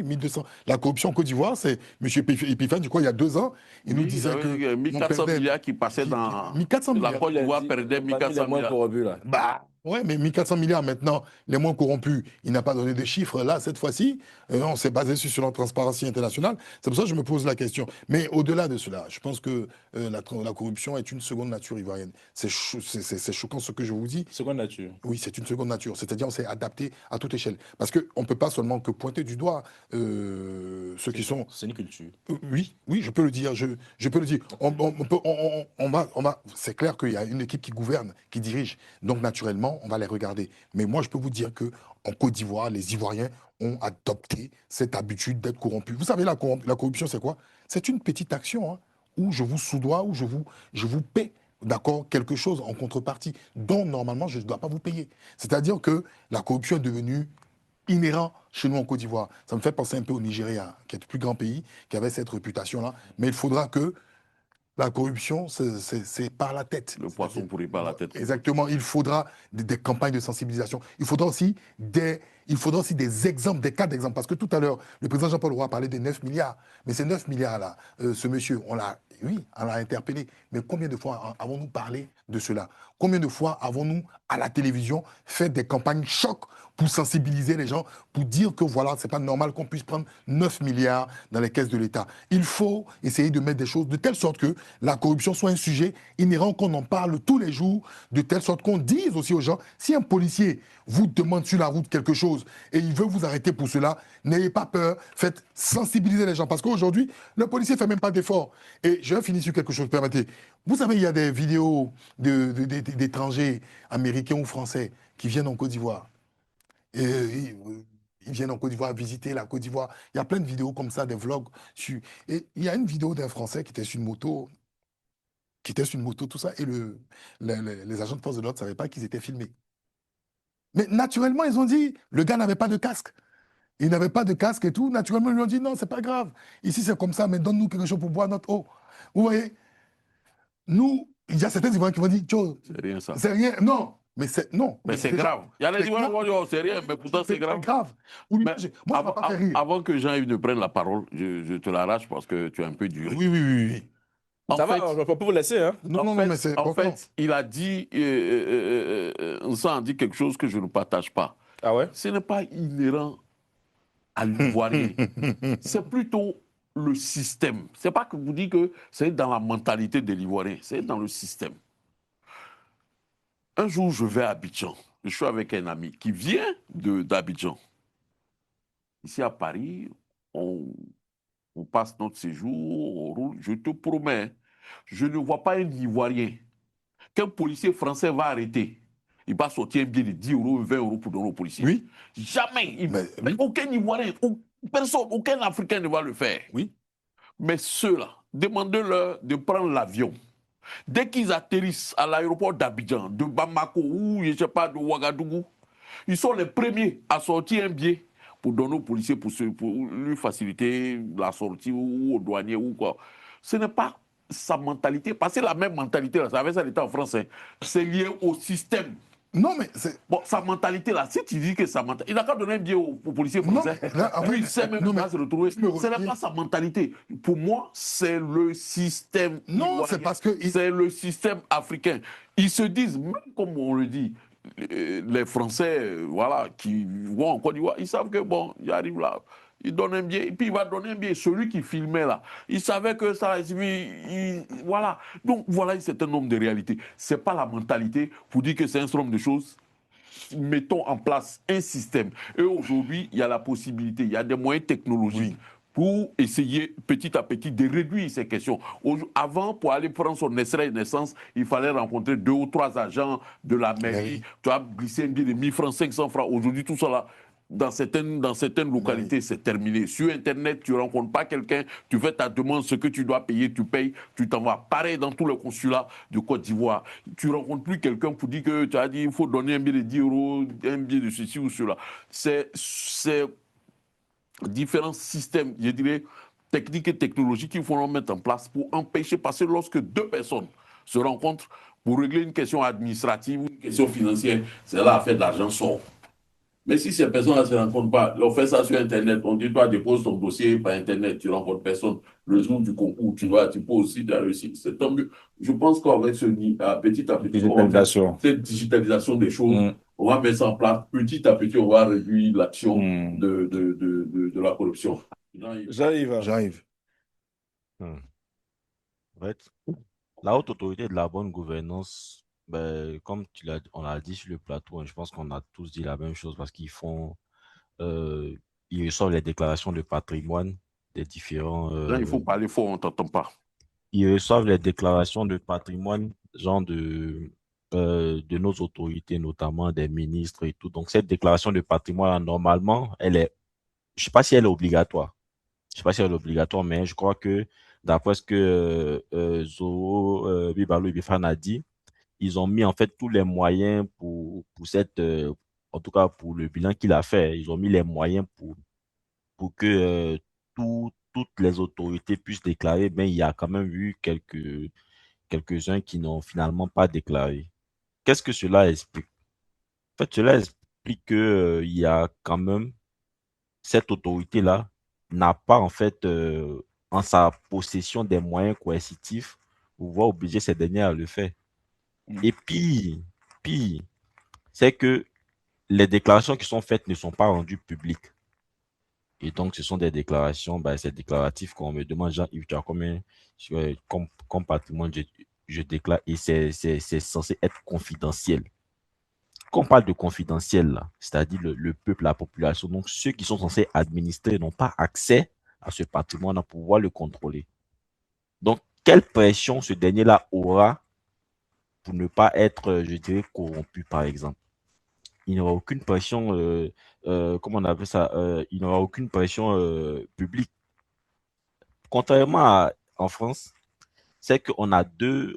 1200. La corruption en Côte d'Ivoire, c'est M. Epiphane, du coup, il y a 2 ans, il nous disait que... 1400 milliards qui passaient dans... 1400 milliards. La Côte d'Ivoire perdait 1400 milliards. Bah, ouais, mais 1400 milliards maintenant, les moins corrompus, il n'a pas donné de chiffres. Là, cette fois-ci, on s'est basé sur la Transparency internationale. C'est pour ça que je me pose la question. Mais au-delà de cela, je pense que la corruption est une seconde nature ivoirienne. C'est choquant ce que je vous dis. Seconde nature. Oui, c'est une seconde nature. C'est-à-dire on s'est adapté à toute échelle. Parce qu'on ne peut pas seulement que pointer du doigt ceux qui sont... C'est une culture. Oui, je peux le dire. Je peux le dire. C'est clair qu'il y a une équipe qui gouverne, qui dirige. Donc, naturellement, on va les regarder. Mais moi, je peux vous dire que en Côte d'Ivoire, les Ivoiriens ont adopté cette habitude d'être corrompus. Vous savez, la corruption, c'est quoi? C'est une petite action, hein, où je vous soudoie, où je vous paie, d'accord, quelque chose en contrepartie, dont normalement je ne dois pas vous payer. C'est-à-dire que la corruption est devenue inhérent chez nous en Côte d'Ivoire. Ça me fait penser un peu au Nigeria, qui est le plus grand pays, qui avait cette réputation-là. Mais il faudra que la corruption, c'est par la tête. Le poisson pourri par la tête. Exactement. Il faudra des campagnes de sensibilisation. Il faudra aussi des exemples, des cas d'exemple. Parce que tout à l'heure, le président Jean-Paul Roy parlait des 9 milliards. Mais ces 9 milliards-là, ce monsieur, on l'a interpellé. Mais combien de fois avons-nous parlé de cela? Combien de fois avons-nous, à la télévision, fait des campagnes choc pour sensibiliser les gens, pour dire que voilà, c'est pas normal qu'on puisse prendre 9 milliards dans les caisses de l'État. Il faut essayer de mettre des choses de telle sorte que la corruption soit un sujet inhérent, qu'on en parle tous les jours, de telle sorte qu'on dise aussi aux gens, si un policier vous demande sur la route quelque chose et il veut vous arrêter pour cela, n'ayez pas peur, faites sensibiliser les gens. Parce qu'aujourd'hui, le policier ne fait même pas d'effort. Et je vais finir sur quelque chose, permettez. Vous savez, il y a des vidéos d'étrangers, américains ou français, qui viennent en Côte d'Ivoire. Et ils viennent en Côte d'Ivoire visiter la Côte d'Ivoire. Il y a plein de vidéos comme ça, des vlogs. Et il y a une vidéo d'un Français qui était sur une moto, tout ça, et les agents de force de l'ordre ne savaient pas qu'ils étaient filmés. Mais naturellement, ils ont dit, le gars n'avait pas de casque. Il n'avait pas de casque et tout. Naturellement, ils lui ont dit, non, c'est pas grave. Ici, c'est comme ça, mais donne-nous quelque chose pour boire notre eau. Vous voyez, nous, Il y a certains Ivoiriens qui vont dire, Tcho, C'est rien ça. c'est rien. Non, mais c'est non. Mais c'est déjà, grave. Il y a des c'est Ivoiriens qui grave. vont dire, oh, c'est rien, mais pourtant c'est grave. grave. Oui, Mais moi, ça m'a pas fait rire. avant que Jean-Yves ne prenne la parole, je te l'arrache parce que tu es un peu dur. Oui, oui, oui, oui. En Ça fait, va, on peut vous laisser, hein? Non, en non, fait, non, mais c'est en important. fait, il a dit, ça a dit quelque chose que je ne partage pas. Ah ouais? Ce n'est pas inhérent à l'Ivoirien. C'est plutôt le système. C'est pas que vous dites que c'est dans la mentalité de l'Ivoirien, c'est dans le système. Un jour, je vais à Abidjan. Je suis avec un ami qui vient d'Abidjan. Ici à Paris, on passe notre séjour, on roule. Je te promets, je ne vois pas un Ivoirien qu'un policier français va arrêter. Il va sortir un billet de 10 euros, 20 euros pour donner au policier. Oui. Jamais. Mais aucun Ivoirien, personne, aucun Africain ne va le faire. Oui. Mais ceux-là, demandez-leur de prendre l'avion. Dès qu'ils atterrissent à l'aéroport d'Abidjan, de Bamako ou je ne sais pas, de Ouagadougou, ils sont les premiers à sortir un billet pour donner aux policiers pour lui faciliter la sortie ou aux douaniers ou quoi. Ce n'est pas sa mentalité, parce que la même mentalité, là, ça avait ça l'État en France, hein, c'est lié au système. Non, mais c'est. Bon, sa mentalité là, si tu dis que sa mentalité, il n'a qu'à donner un billet aux policiers Non, français. là, en fait, Lui, il sait même non, pas mais se retrouver. je me Ce n'est retire. pas sa mentalité. Pour moi, c'est le système. Non, ivoirien. c'est parce que. C'est le système africain. Ils se disent, même comme on le dit, les Français, voilà, qui vont en Côte d'Ivoire, ils savent que bon, j'arrive là, il donne un billet, et puis il va donner un billet. Celui qui filmait là, il savait que ça, voilà. Donc voilà un certain nombre de réalités. C'est pas la mentalité pour dire que c'est un certain nombre de choses. Mettons en place un système. Et aujourd'hui, il y a la possibilité, il y a des moyens technologiques. Oui. Pour essayer petit à petit de réduire ces questions. Avant, pour aller prendre son extrait de naissance, il fallait rencontrer 2 ou 3 agents de la mairie. Oui. Tu as glissé un billet de 1000 francs, 500 francs. Aujourd'hui, tout ça là, dans certaines localités, c'est terminé. Sur Internet, tu ne rencontres pas quelqu'un, tu fais ta demande, ce que tu dois payer, tu payes, tu t'en vas. Pareil dans tous les consulats de Côte d'Ivoire. Tu ne rencontres plus quelqu'un pour dire que tu as dit il faut donner un billet de 10 euros, un billet de ceci ou cela. C'est différents systèmes, je dirais, techniques et technologiques qu'il faut mettre en place pour empêcher, parce que lorsque 2 personnes se rencontrent pour régler une question administrative ou une question financière, c'est là l'affaire de l'argent sort. Mais si ces personnes-là ne se rencontrent pas, on fait ça sur Internet, on dit, toi, dépose ton dossier par Internet, tu ne rencontres personne. Le jour du concours, tu peux aussi réussir. C'est tant mieux. Je pense qu'avec petit à petit, Digitalisation. cette digitalisation des choses, on va mettre ça en place. Petit à petit, on va réduire l'action de la corruption. J'arrive. En fait, la haute autorité de la bonne gouvernance, ben, comme on l'a dit sur le plateau, hein, je pense qu'on a tous dit la même chose parce ils reçoivent les déclarations de patrimoine des différents. Là, il faut parler fort, on ne t'entend pas. Ils reçoivent les déclarations de patrimoine, genre de nos autorités, notamment des ministres et tout. Donc, cette déclaration de patrimoine, normalement, je ne sais pas si elle est obligatoire. Je ne sais pas si elle est obligatoire, mais je crois que d'après ce que Zoro Bibalo Ibifan a dit, ils ont mis en fait tous les moyens pour en tout cas pour le bilan qu'il a fait. Ils ont mis les moyens pour que toutes les autorités puissent déclarer, mais il y a quand même eu quelques-uns qui n'ont finalement pas déclaré. Qu'est-ce que cela explique? En fait, cela explique que, il y a quand même cette autorité-là n'a pas en fait en sa possession des moyens coercitifs pour pouvoir obliger ces derniers à le faire. Et pire, c'est que les déclarations qui sont faites ne sont pas rendues publiques. Et donc, ce sont des déclarations, c'est déclaratif qu'on me demande, Jean-Yves, tu as combien comme patrimoine je déclare, et c'est censé être confidentiel. Quand on parle de confidentiel, là, c'est-à-dire le peuple, la population, donc ceux qui sont censés administrer n'ont pas accès à ce patrimoine pour pouvoir le contrôler. Donc, quelle pression ce dernier-là aura pour ne pas être, je dirais, corrompu, par exemple? Il n'aura aucune pression, comment on appelle ça, il n'aura aucune pression publique. Contrairement en France, c'est qu'on a bon,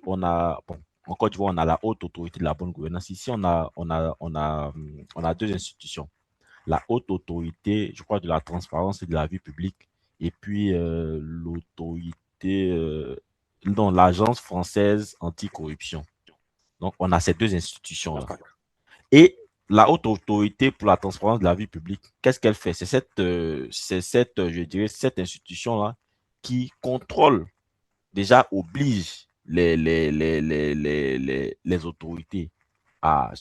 en Côte d'Ivoire, on a la haute autorité de la bonne gouvernance. Ici, on a 2 institutions. La haute autorité, je crois, de la transparence et de la vie publique, et puis l'autorité dans l'Agence française anticorruption. Donc, on a ces deux institutions-là. Et la haute autorité pour la transparence de la vie publique, qu'est-ce qu'elle fait? C'est je dirais, cette institution-là qui contrôle, déjà oblige les autorités à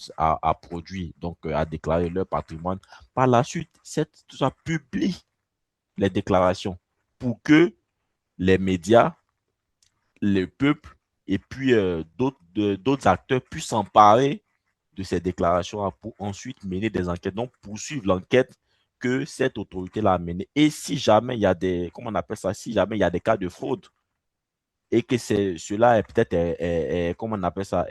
produire, donc à déclarer leur patrimoine. Par la suite, tout ça publie les déclarations pour que les médias, le peuple et puis d'autres acteurs puissent s'emparer de ces déclarations pour ensuite mener des enquêtes, donc poursuivre l'enquête que cette autorité-là a menée. Et si jamais il y a des, comment on appelle ça, si jamais il y a des cas de fraude et que cela est peut-être, comment on appelle ça,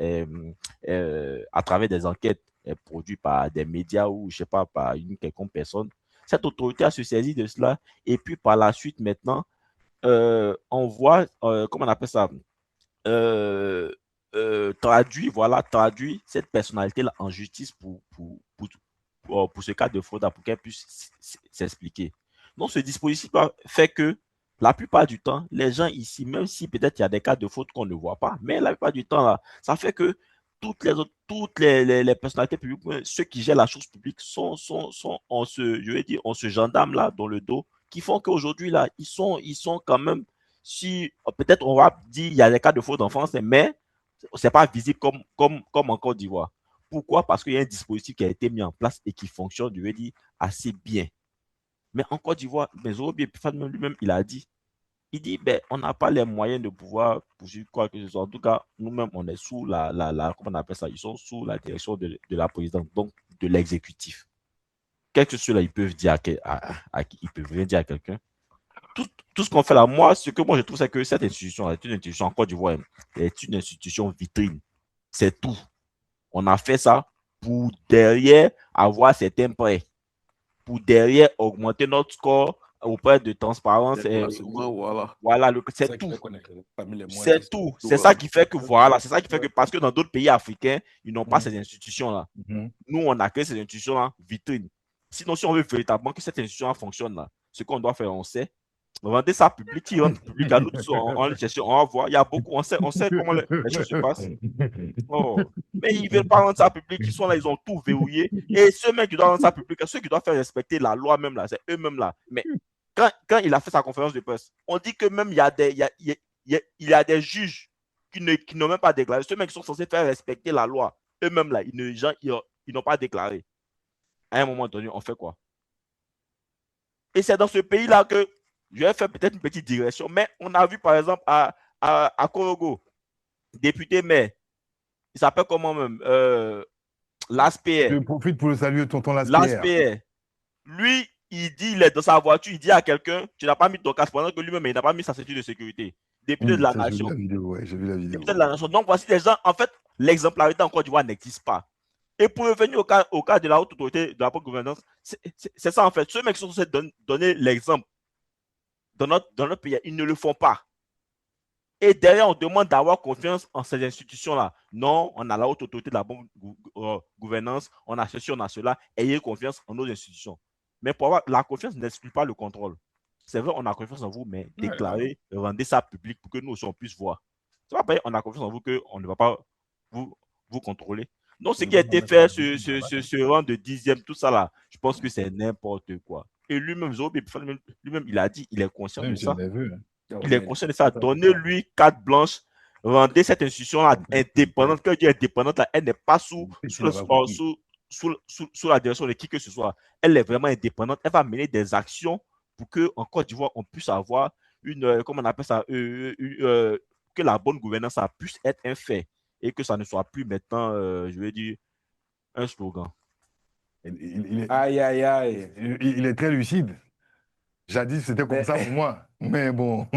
à travers des enquêtes produites par des médias ou, je sais pas, par une quelconque personne, cette autorité a se saisi de cela et puis par la suite maintenant, on voit, comment on appelle ça, euh, traduit cette personnalité-là en justice pour ce cas de fraude, pour qu'elle puisse s'expliquer. Donc, ce dispositif fait que la plupart du temps, les gens ici, même si peut-être il y a des cas de fraude qu'on ne voit pas, mais la plupart du temps, là, ça fait que toutes les personnalités publiques, ceux qui gèrent la chose publique sont je vais dire, on se gendarme là dans le dos, qui font qu'aujourd'hui, là, ils sont quand même, si peut-être on va dire il y a des cas de fraude en France, mais c'est pas visible comme en Côte d'Ivoire. Pourquoi? Parce qu'il y a un dispositif qui a été mis en place et qui fonctionne, je vais dire, assez bien. Mais en Côte d'Ivoire, Zorobi Epifan lui-même, il dit, ben, on n'a pas les moyens de pouvoir poursuivre quoi que ce soit. En tout cas, nous-mêmes, on est sous comment on appelle ça? Ils sont sous la direction de la présidente, donc de l'exécutif. Quelque chose là, ils peuvent dire ils peuvent rien dire à quelqu'un. Tout ce qu'on fait là, ce que moi je trouve, c'est que cette institution est une institution en Côte d'Ivoire, est une institution vitrine. C'est tout. On a fait ça pour derrière avoir certains prêts, pour derrière augmenter notre score auprès de transparence. Voilà, c'est tout. C'est tout. C'est ça qui fait que, voilà, c'est ça qui fait que, parce que dans d'autres pays africains, ils n'ont pas ces institutions-là. Nous, on a créé ces institutions-là vitrines. Sinon, si on veut véritablement que cette institution fonctionne là, ce qu'on doit faire, on sait. Rendez ça public, qui rentre public à nous, on va voir, il y a beaucoup, on sait comment les choses se passent. Oh. Mais ils ne veulent pas rendre ça public, ils sont là, ils ont tout verrouillé. Et ceux mecs qui doivent rendre ça public, ceux qui doivent faire respecter la loi même là, c'est eux-mêmes là. Mais quand il a fait sa conférence de presse, on dit que même il y a des juges qui n'ont même pas déclaré. Ceux mecs qui sont censés faire respecter la loi, eux-mêmes là, ils n'ont pas déclaré. À un moment donné, on fait quoi? Et c'est dans ce pays-là que je vais faire peut-être une petite digression, mais on a vu par exemple à Korogo, député maire, il s'appelle comment même Laspierre. Je profite pour le saluer, tonton Laspierre. Lui, il dit, il est dans sa voiture, il dit à quelqu'un, tu n'as pas mis ton casque pendant que lui-même, il n'a pas mis sa ceinture de sécurité. Député de la nation. J'ai vu la vidéo. Député de la nation. Donc voici des gens, en fait, l'exemplarité en Côte d'Ivoire n'existe pas. Et pour revenir au cas de la haute autorité de la bonne gouvernance, c'est ça en fait. Ceux mecs qui sont censés donner l'exemple dans notre pays, ils ne le font pas. Et derrière, on demande d'avoir confiance en ces institutions-là. Non, on a la haute autorité de la bonne gouvernance, on a ceci, on a cela. Ayez confiance en nos institutions. Mais pour avoir la confiance n'exclut pas le contrôle. C'est vrai, on a confiance en vous, mais déclarez, rendez ça public pour que nous aussi on puisse voir. C'est pas pareil, on a confiance en vous qu'on ne va pas vous contrôler. Donc, ce qui a été fait, ce rang de 10e, tout ça là, je pense que c'est n'importe quoi. Et lui-même, lui-même, il a dit, il est conscient de ça. Il est conscient de ça. Donnez-lui carte blanche, rendez cette institution-là indépendante. Quand je dis indépendante, là, elle n'est pas sous la direction de qui que ce soit. Elle est vraiment indépendante. Elle va mener des actions pour qu'en Côte d'Ivoire, on puisse avoir comment on appelle ça, que la bonne gouvernance ça puisse être un fait et que ça ne soit plus maintenant, je vais dire, un slogan. Aïe, aïe, aïe. Il est très lucide. Jadis, c'était comme ça pour moi. Mais bon,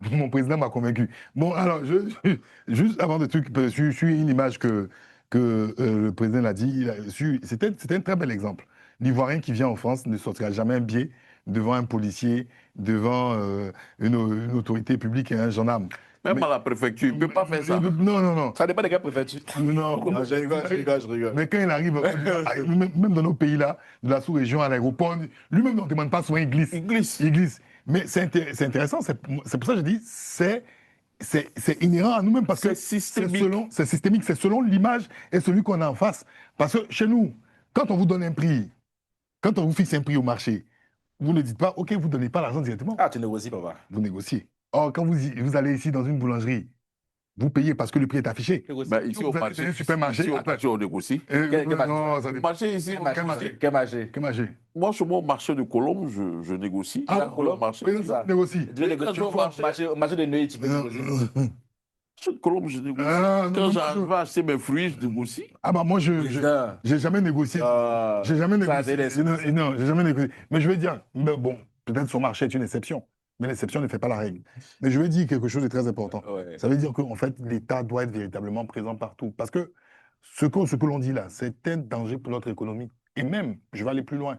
mon président m'a convaincu. Bon, alors, juste avant de truc, je suis une image que le président l'a dit. C'était un très bel exemple. L'Ivoirien qui vient en France ne sortira jamais un biais devant un policier, devant une autorité publique et un gendarme. Même à la préfecture, il ne peut pas faire ça. Non. Ça dépend de quelle préfecture. Non. Je rigole. Mais quand il arrive, même dans nos pays-là, de la sous-région à l'aéroport, lui-même ne demande pas souvent, il glisse. Mais c'est intéressant, c'est pour ça que je dis, c'est c'est inhérent à nous-mêmes parce que C'est systémique. c'est systémique, c'est selon l'image et celui qu'on a en face. Parce que chez nous, quand on vous donne un prix, quand on vous fixe un prix au marché, vous ne dites pas, OK, vous ne donnez pas l'argent directement. Ah, tu négocies, papa. Vous négociez. Or, quand vous allez ici dans une boulangerie, vous payez parce que le prix est affiché. Ben, ici, au Vous allez marché, dans un supermarché, ici, au attends. marché, on négocie. Non, ça Le dépend. marché ici, Quel marché? Quel marché? Quel marché? moi, sur mon marché de Colombe, je négocie. Ah, Dans le marché. oui, ça négocie. Tu veux négocier au marché de Neuilly, tu peux négocier. Sur le Colombe, je négocie. Ah, non, Quand non, j'arrive à acheter mes fruits, je négocie. Ah bah moi, Président. j'ai jamais négocié. J'ai jamais ça, négocié. c'est des- Non, j'ai jamais négocié. Mais je veux dire, mais bon, peut-être son marché est une exception. Mais l'exception ne fait pas la règle. Mais je veux dire quelque chose de très important. Ouais. Ça veut dire qu'en fait, l'État doit être véritablement présent partout. Parce que ce que l'on dit là, c'est un danger pour notre économie. Et même, je vais aller plus loin.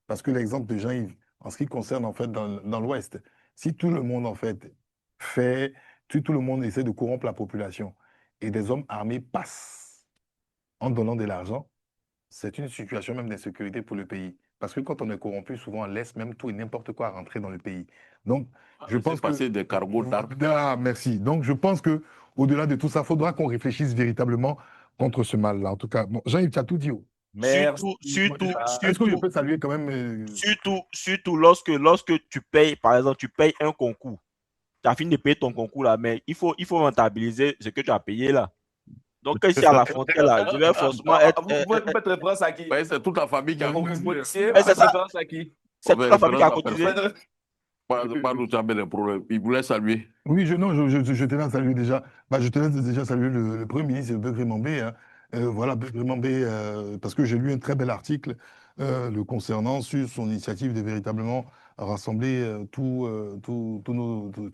Parce que l'exemple de Jean-Yves, en ce qui concerne en fait dans l'Ouest, si tout le monde en fait fait, si tout le monde essaie de corrompre la population et des hommes armés passent en donnant de l'argent, c'est une situation même d'insécurité pour le pays. Parce que quand on est corrompu, souvent on laisse même tout et n'importe quoi rentrer dans le pays. Donc, je pense que... passer des cargos d'armes. Ah, merci. Donc, je pense que au-delà de tout ça, il faudra qu'on réfléchisse véritablement contre ce mal-là. En tout cas, bon, Jean-Yves, tu as tout dit. Merci. Est-ce que je peux saluer quand même Surtout lorsque tu payes, par exemple, tu payes un concours. Tu as fini de payer ton concours là, mais il faut rentabiliser ce que tu as payé là. Donc, quand ici à la frontière là, je vais forcément être. Vous pouvez mettre référence à qui? Ouais, c'est toute la famille qui a cotisé. Policier, c'est ça. référence à qui? C'est toute la famille qui a cotisé. Pas nous jamais des problèmes. Il voulait saluer. Oui, je tenais à saluer déjà. Bah, je tenais déjà à saluer le Premier ministre Begré Mambé. Hein. Voilà, Begré Mambé, parce que j'ai lu un très bel article le concernant sur son initiative de véritablement rassembler tous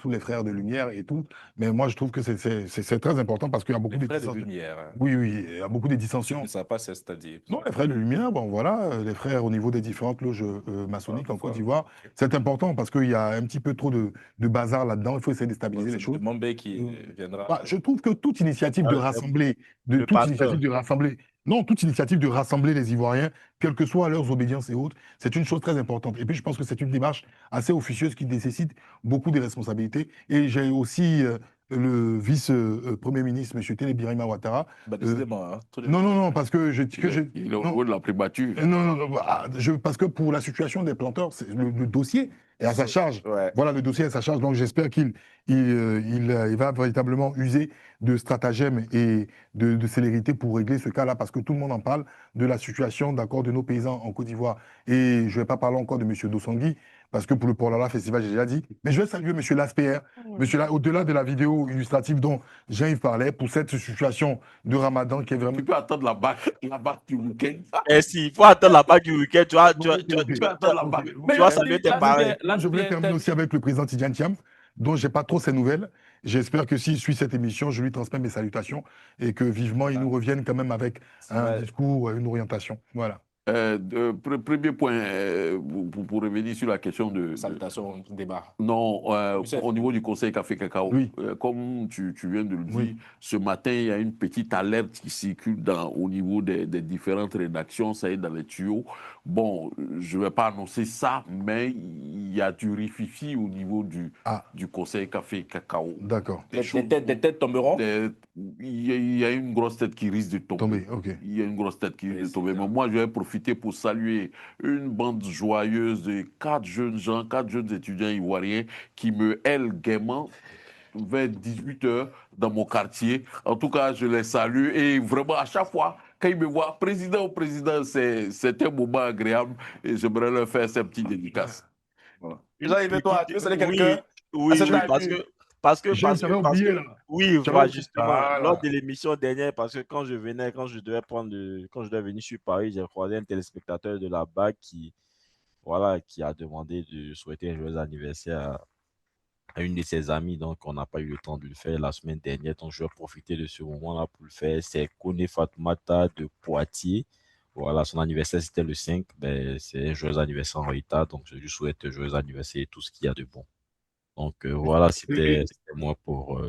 les frères de lumière et tout. Mais moi, je trouve que c'est très important parce qu'il y a beaucoup Les de frères de dissensions. lumière. Oui, oui, il y a beaucoup de dissensions. Je ne sais pas, c'est-à-dire. Non, les frères de lumière, bon voilà, les frères au niveau des différentes loges maçonniques en Côte d'Ivoire, c'est important parce qu'il y a un petit peu trop de bazar là-dedans. Il faut essayer de stabiliser les choses. Mambé qui viendra. Bah, je trouve que toute initiative de rassembler, toute initiative de rassembler les Ivoiriens, quelles que soient leurs obédiences et autres, c'est une chose très importante. Et puis je pense que c'est une démarche assez officieuse qui nécessite beaucoup de responsabilités. Et j'ai aussi le vice-premier ministre, M. Téné Birima Ouattara. Bah, décidément, hein, Non, parce que il est au niveau de la primature. Non, parce que pour la situation des planteurs, le dossier est à sa charge. Ouais. Voilà, le dossier est à sa charge. Donc j'espère qu'il va véritablement user de stratagèmes et de célérité pour régler ce cas-là, parce que tout le monde en parle de la situation d'accord de nos paysans en Côte d'Ivoire. Et je ne vais pas parler encore de M. Dossangui, parce que pour le Porlala Festival, j'ai déjà dit. Mais je vais saluer M. Laspéer, au-delà de la vidéo illustrative dont Jean-Yves parlait, pour cette situation de Ramadan qui est vraiment... Tu peux attendre la bague du week-end. Et s'il faut attendre la bague du week-end, tu vas saluer tes parents. Là, je voulais terminer aussi avec le président Tidjane Thiam, dont je n'ai pas trop ses nouvelles. J'espère que s'il suit cette émission, je lui transmets mes salutations et que vivement, il nous revienne quand même avec un discours, une orientation. Voilà. Premier point, pour revenir sur la question de... Salutations, débat. Non, au niveau du Conseil Café Cacao, oui. Comme tu viens de le dire, Oui. ce matin, il y a une petite alerte qui circule au niveau des différentes rédactions, ça est dans les tuyaux. Bon, je ne vais pas annoncer ça, mais il y a du rififi au niveau du Conseil Café Cacao. D'accord. Des têtes tomberont? Il y a une grosse tête qui risque de tomber. Ok. Il y a une grosse tête qui risque de tomber. Mais moi, je vais profiter pour saluer une bande joyeuse de 4 jeunes gens, 4 jeunes étudiants ivoiriens qui me aident gaiement vers 18h dans mon quartier. En tout cas, je les salue et vraiment à chaque fois, quand ils me voient, président, c'est un moment agréable et j'aimerais leur faire ces petites dédicaces. Voilà. Toi, tu veux saluer quelqu'un? Oui, parce que oui, justement, lors de l'émission dernière, parce que quand je devais venir sur Paris, j'ai croisé un téléspectateur de la BAC qui a demandé de souhaiter un joyeux anniversaire à une de ses amies, donc on n'a pas eu le temps de le faire la semaine dernière, donc je vais profiter de ce moment-là pour le faire. C'est Kone Fatoumata de Poitiers. Voilà, son anniversaire c'était le 5, c'est un joyeux anniversaire en retard, donc je lui souhaite un joyeux anniversaire et tout ce qu'il y a de bon. Donc voilà, c'était moi pour...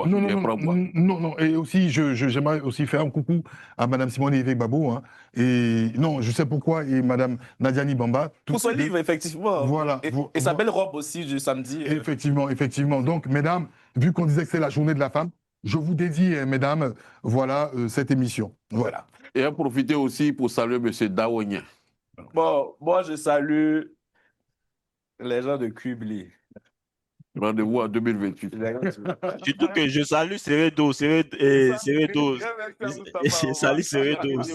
Non, et aussi, j'aimerais aussi faire un coucou à Mme Simone Yves Babo, hein, et non, je sais pourquoi, et Mme Nadiani Bamba. Pour son livre, effectivement. Voilà. Et sa belle robe aussi du samedi. Effectivement. Donc, mesdames, vu qu'on disait que c'est la journée de la femme, je vous dédie, mesdames, voilà cette émission. Voilà. Et en profiter aussi pour saluer M. Dawonia. Bon, moi, je salue les gens de Kubli. Rendez-vous en 2028. Surtout que je salue Seredo, Seredo, Seredo. Je salue Seredo aussi.